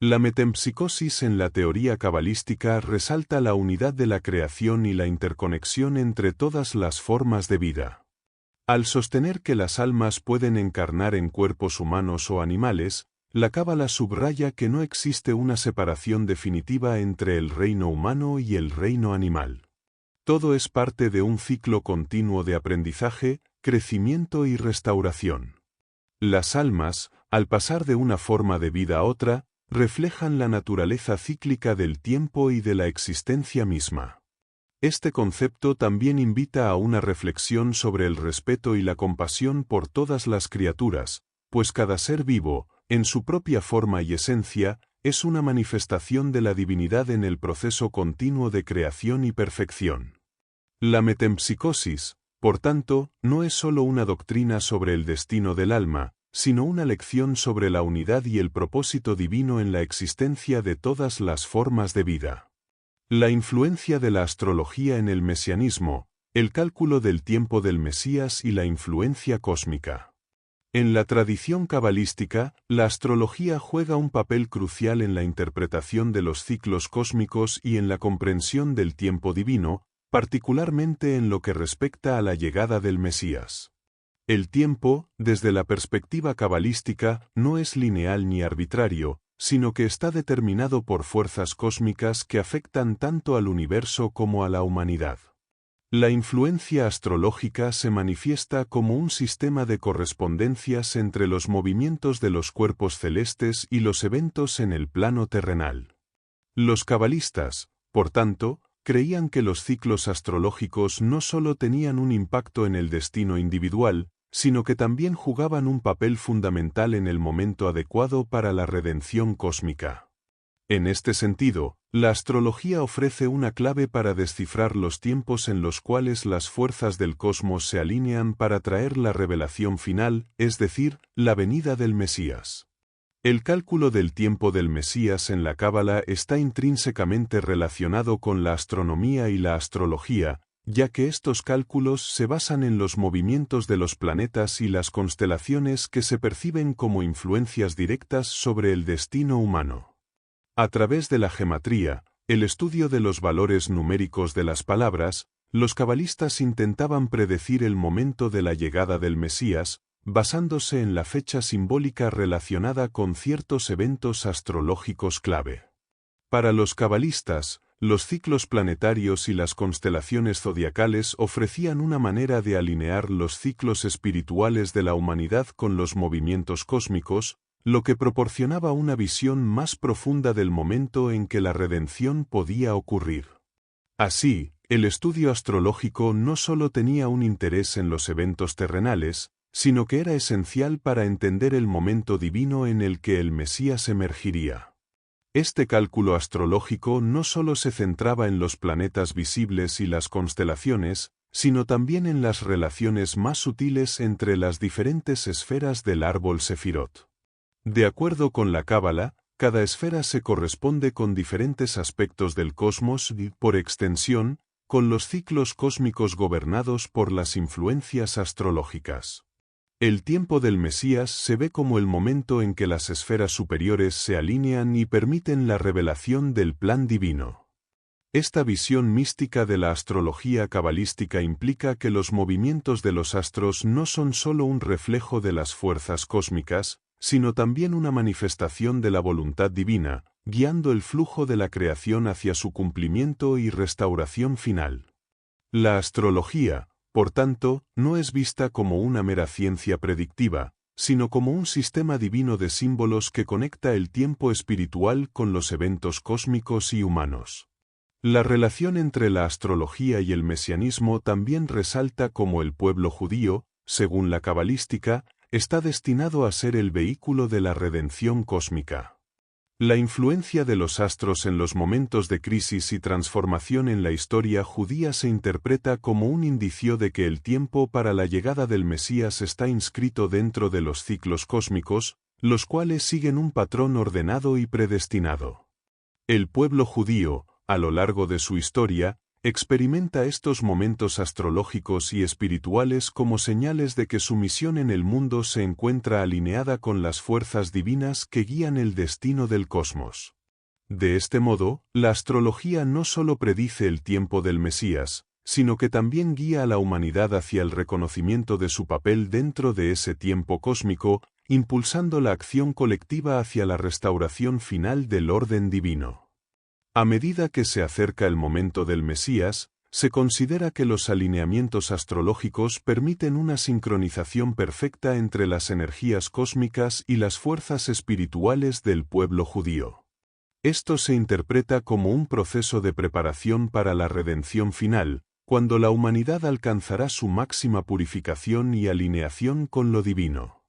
S1: La metempsicosis en la teoría cabalística resalta la unidad de la creación y la interconexión entre todas las formas de vida. Al sostener que las almas pueden encarnar en cuerpos humanos o animales, la Cábala subraya que no existe una separación definitiva entre el reino humano y el reino animal. Todo es parte de un ciclo continuo de aprendizaje, crecimiento y restauración. Las almas, al pasar de una forma de vida a otra, reflejan la naturaleza cíclica del tiempo y de la existencia misma. Este concepto también invita a una reflexión sobre el respeto y la compasión por todas las criaturas, pues cada ser vivo, en su propia forma y esencia, es una manifestación de la divinidad en el proceso continuo de creación y perfección. La metempsicosis, por tanto, no es solo una doctrina sobre el destino del alma, sino una lección sobre la unidad y el propósito divino en la existencia de todas las formas de vida. La influencia de la astrología en el mesianismo, el cálculo del tiempo del Mesías y la influencia cósmica. En la tradición cabalística, la astrología juega un papel crucial en la interpretación de los ciclos cósmicos y en la comprensión del tiempo divino, particularmente en lo que respecta a la llegada del Mesías. El tiempo, desde la perspectiva cabalística, no es lineal ni arbitrario, sino que está determinado por fuerzas cósmicas que afectan tanto al universo como a la humanidad. La influencia astrológica se manifiesta como un sistema de correspondencias entre los movimientos de los cuerpos celestes y los eventos en el plano terrenal. Los cabalistas, por tanto, creían que los ciclos astrológicos no solo tenían un impacto en el destino individual, sino que también jugaban un papel fundamental en el momento adecuado para la redención cósmica. En este sentido, la astrología ofrece una clave para descifrar los tiempos en los cuales las fuerzas del cosmos se alinean para traer la revelación final, es decir, la venida del Mesías. El cálculo del tiempo del Mesías en la Cábala está intrínsecamente relacionado con la astronomía y la astrología, ya que estos cálculos se basan en los movimientos de los planetas y las constelaciones que se perciben como influencias directas sobre el destino humano. A través de la gematría, el estudio de los valores numéricos de las palabras, los cabalistas intentaban predecir el momento de la llegada del Mesías, basándose en la fecha simbólica relacionada con ciertos eventos astrológicos clave. Para los cabalistas, los ciclos planetarios y las constelaciones zodiacales ofrecían una manera de alinear los ciclos espirituales de la humanidad con los movimientos cósmicos, lo que proporcionaba una visión más profunda del momento en que la redención podía ocurrir. Así, el estudio astrológico no solo tenía un interés en los eventos terrenales, sino que era esencial para entender el momento divino en el que el Mesías emergiría. Este cálculo astrológico no solo se centraba en los planetas visibles y las constelaciones, sino también en las relaciones más sutiles entre las diferentes esferas del árbol Sefirot. De acuerdo con la Cábala, cada esfera se corresponde con diferentes aspectos del cosmos y, por extensión, con los ciclos cósmicos gobernados por las influencias astrológicas. El tiempo del Mesías se ve como el momento en que las esferas superiores se alinean y permiten la revelación del plan divino. Esta visión mística de la astrología cabalística implica que los movimientos de los astros no son solo un reflejo de las fuerzas cósmicas, sino también una manifestación de la voluntad divina, guiando el flujo de la creación hacia su cumplimiento y restauración final. La astrología, por tanto, no es vista como una mera ciencia predictiva, sino como un sistema divino de símbolos que conecta el tiempo espiritual con los eventos cósmicos y humanos. La relación entre la astrología y el mesianismo también resalta como el pueblo judío, según la cabalística, está destinado a ser el vehículo de la redención cósmica. La influencia de los astros en los momentos de crisis y transformación en la historia judía se interpreta como un indicio de que el tiempo para la llegada del Mesías está inscrito dentro de los ciclos cósmicos, los cuales siguen un patrón ordenado y predestinado. El pueblo judío, a lo largo de su historia, experimenta estos momentos astrológicos y espirituales como señales de que su misión en el mundo se encuentra alineada con las fuerzas divinas que guían el destino del cosmos. De este modo, la astrología no solo predice el tiempo del Mesías, sino que también guía a la humanidad hacia el reconocimiento de su papel dentro de ese tiempo cósmico, impulsando la acción colectiva hacia la restauración final del orden divino. A medida que se acerca el momento del Mesías, se considera que los alineamientos astrológicos permiten una sincronización perfecta entre las energías cósmicas y las fuerzas espirituales del pueblo judío. Esto se interpreta como un proceso de preparación para la redención final, cuando la humanidad alcanzará su máxima purificación y alineación con lo divino.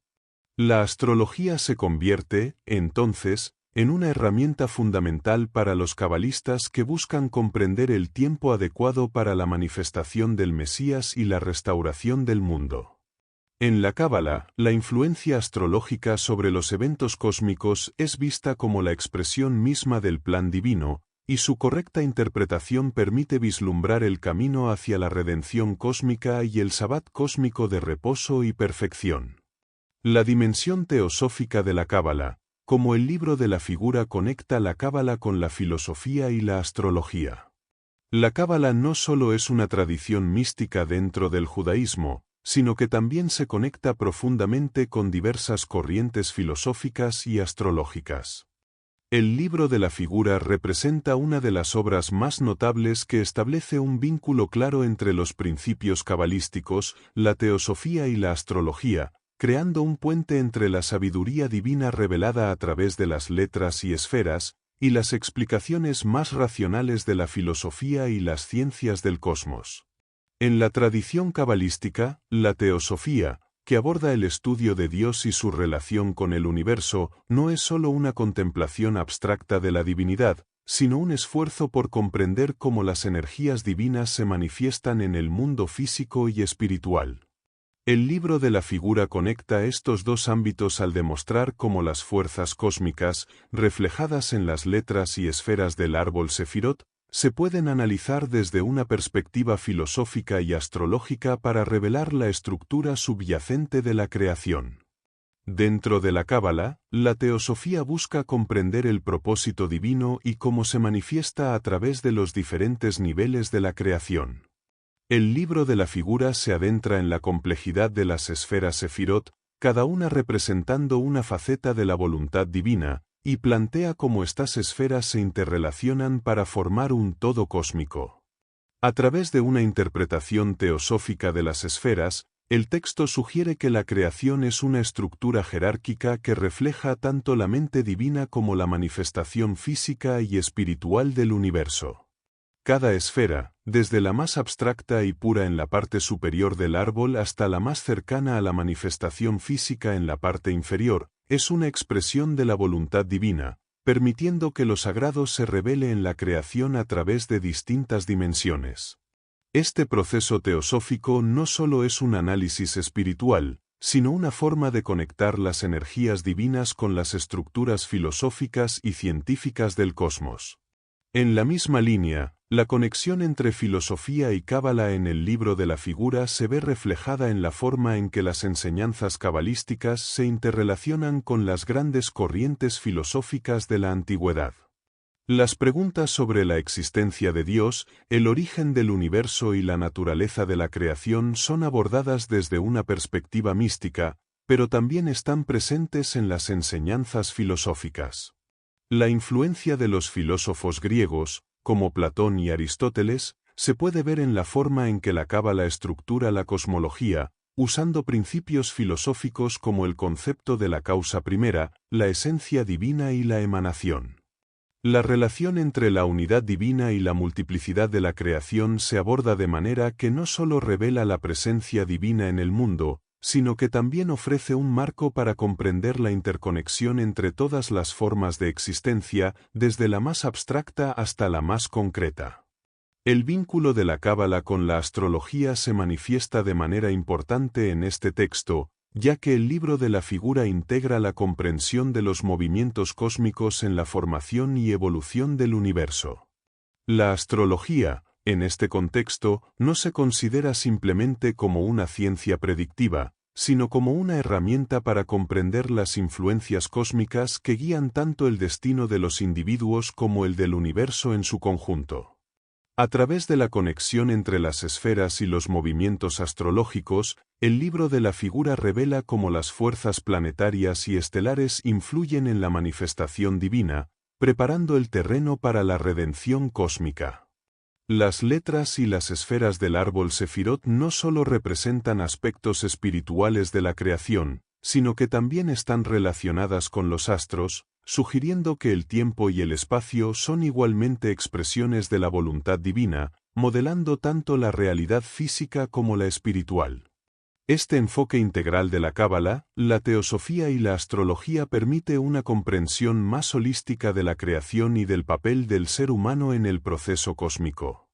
S1: La astrología se convierte, entonces, en una herramienta fundamental para los cabalistas que buscan comprender el tiempo adecuado para la manifestación del Mesías y la restauración del mundo. En la Cábala, la influencia astrológica sobre los eventos cósmicos es vista como la expresión misma del plan divino, y su correcta interpretación permite vislumbrar el camino hacia la redención cósmica y el sabbat cósmico de reposo y perfección. La dimensión teosófica de la Cábala, como el libro de la figura, conecta la Cábala con la filosofía y la astrología. La Cábala no solo es una tradición mística dentro del judaísmo, sino que también se conecta profundamente con diversas corrientes filosóficas y astrológicas. El libro de la figura representa una de las obras más notables que establece un vínculo claro entre los principios cabalísticos, la teosofía y la astrología, creando un puente entre la sabiduría divina revelada a través de las letras y esferas, y las explicaciones más racionales de la filosofía y las ciencias del cosmos. En la tradición cabalística, la teosofía, que aborda el estudio de Dios y su relación con el universo, no es solo una contemplación abstracta de la divinidad, sino un esfuerzo por comprender cómo las energías divinas se manifiestan en el mundo físico y espiritual. El libro de la figura conecta estos dos ámbitos al demostrar cómo las fuerzas cósmicas, reflejadas en las letras y esferas del árbol Sefirot, se pueden analizar desde una perspectiva filosófica y astrológica para revelar la estructura subyacente de la creación. Dentro de la Cábala, la teosofía busca comprender el propósito divino y cómo se manifiesta a través de los diferentes niveles de la creación. El libro de la figura se adentra en la complejidad de las esferas Sefirot, cada una representando una faceta de la voluntad divina, y plantea cómo estas esferas se interrelacionan para formar un todo cósmico. A través de una interpretación teosófica de las esferas, el texto sugiere que la creación es una estructura jerárquica que refleja tanto la mente divina como la manifestación física y espiritual del universo. Cada esfera, desde la más abstracta y pura en la parte superior del árbol hasta la más cercana a la manifestación física en la parte inferior, es una expresión de la voluntad divina, permitiendo que lo sagrado se revele en la creación a través de distintas dimensiones. Este proceso teosófico no solo es un análisis espiritual, sino una forma de conectar las energías divinas con las estructuras filosóficas y científicas del cosmos. En la misma línea, la conexión entre filosofía y cábala en el libro de la figura se ve reflejada en la forma en que las enseñanzas cabalísticas se interrelacionan con las grandes corrientes filosóficas de la antigüedad. Las preguntas sobre la existencia de Dios, el origen del universo y la naturaleza de la creación son abordadas desde una perspectiva mística, pero también están presentes en las enseñanzas filosóficas. La influencia de los filósofos griegos, como Platón y Aristóteles, se puede ver en la forma en que la cábala estructura la cosmología, usando principios filosóficos como el concepto de la causa primera, la esencia divina y la emanación. La relación entre la unidad divina y la multiplicidad de la creación se aborda de manera que no solo revela la presencia divina en el mundo, sino que también ofrece un marco para comprender la interconexión entre todas las formas de existencia, desde la más abstracta hasta la más concreta. El vínculo de la cábala con la astrología se manifiesta de manera importante en este texto, ya que el libro de la figura integra la comprensión de los movimientos cósmicos en la formación y evolución del universo. La astrología, en este contexto, no se considera simplemente como una ciencia predictiva, sino como una herramienta para comprender las influencias cósmicas que guían tanto el destino de los individuos como el del universo en su conjunto. A través de la conexión entre las esferas y los movimientos astrológicos, el libro de la figura revela cómo las fuerzas planetarias y estelares influyen en la manifestación divina, preparando el terreno para la redención cósmica. Las letras y las esferas del árbol Sefirot no solo representan aspectos espirituales de la creación, sino que también están relacionadas con los astros, sugiriendo que el tiempo y el espacio son igualmente expresiones de la voluntad divina, modelando tanto la realidad física como la espiritual. Este enfoque integral de la cábala, la teosofía y la astrología permite una comprensión más holística de la creación y del papel del ser humano en el proceso cósmico.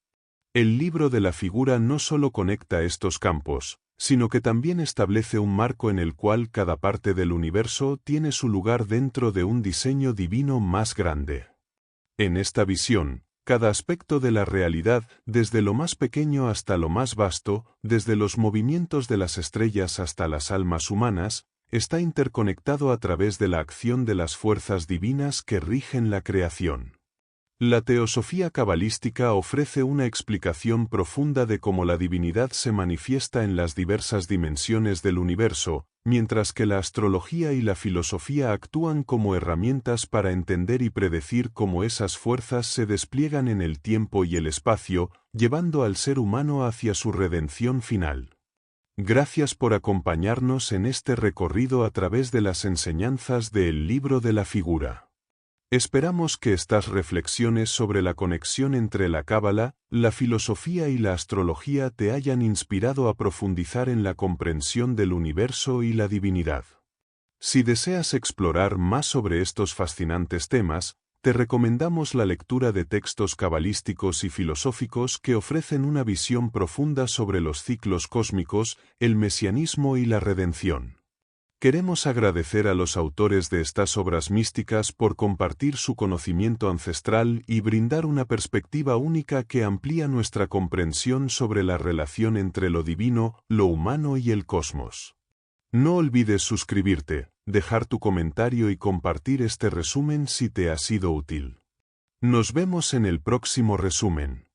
S1: El libro de la figura no solo conecta estos campos, sino que también establece un marco en el cual cada parte del universo tiene su lugar dentro de un diseño divino más grande. En esta visión, cada aspecto de la realidad, desde lo más pequeño hasta lo más vasto, desde los movimientos de las estrellas hasta las almas humanas, está interconectado a través de la acción de las fuerzas divinas que rigen la creación. La teosofía cabalística ofrece una explicación profunda de cómo la divinidad se manifiesta en las diversas dimensiones del universo, mientras que la astrología y la filosofía actúan como herramientas para entender y predecir cómo esas fuerzas se despliegan en el tiempo y el espacio, llevando al ser humano hacia su redención final. Gracias por acompañarnos en este recorrido a través de las enseñanzas del libro de la figura. Esperamos que estas reflexiones sobre la conexión entre la cábala, la filosofía y la astrología te hayan inspirado a profundizar en la comprensión del universo y la divinidad. Si deseas explorar más sobre estos fascinantes temas, te recomendamos la lectura de textos cabalísticos y filosóficos que ofrecen una visión profunda sobre los ciclos cósmicos, el mesianismo y la redención. Queremos agradecer a los autores de estas obras místicas por compartir su conocimiento ancestral y brindar una perspectiva única que amplía nuestra comprensión sobre la relación entre lo divino, lo humano y el cosmos. No olvides suscribirte, dejar tu comentario y compartir este resumen si te ha sido útil. Nos vemos en el próximo resumen.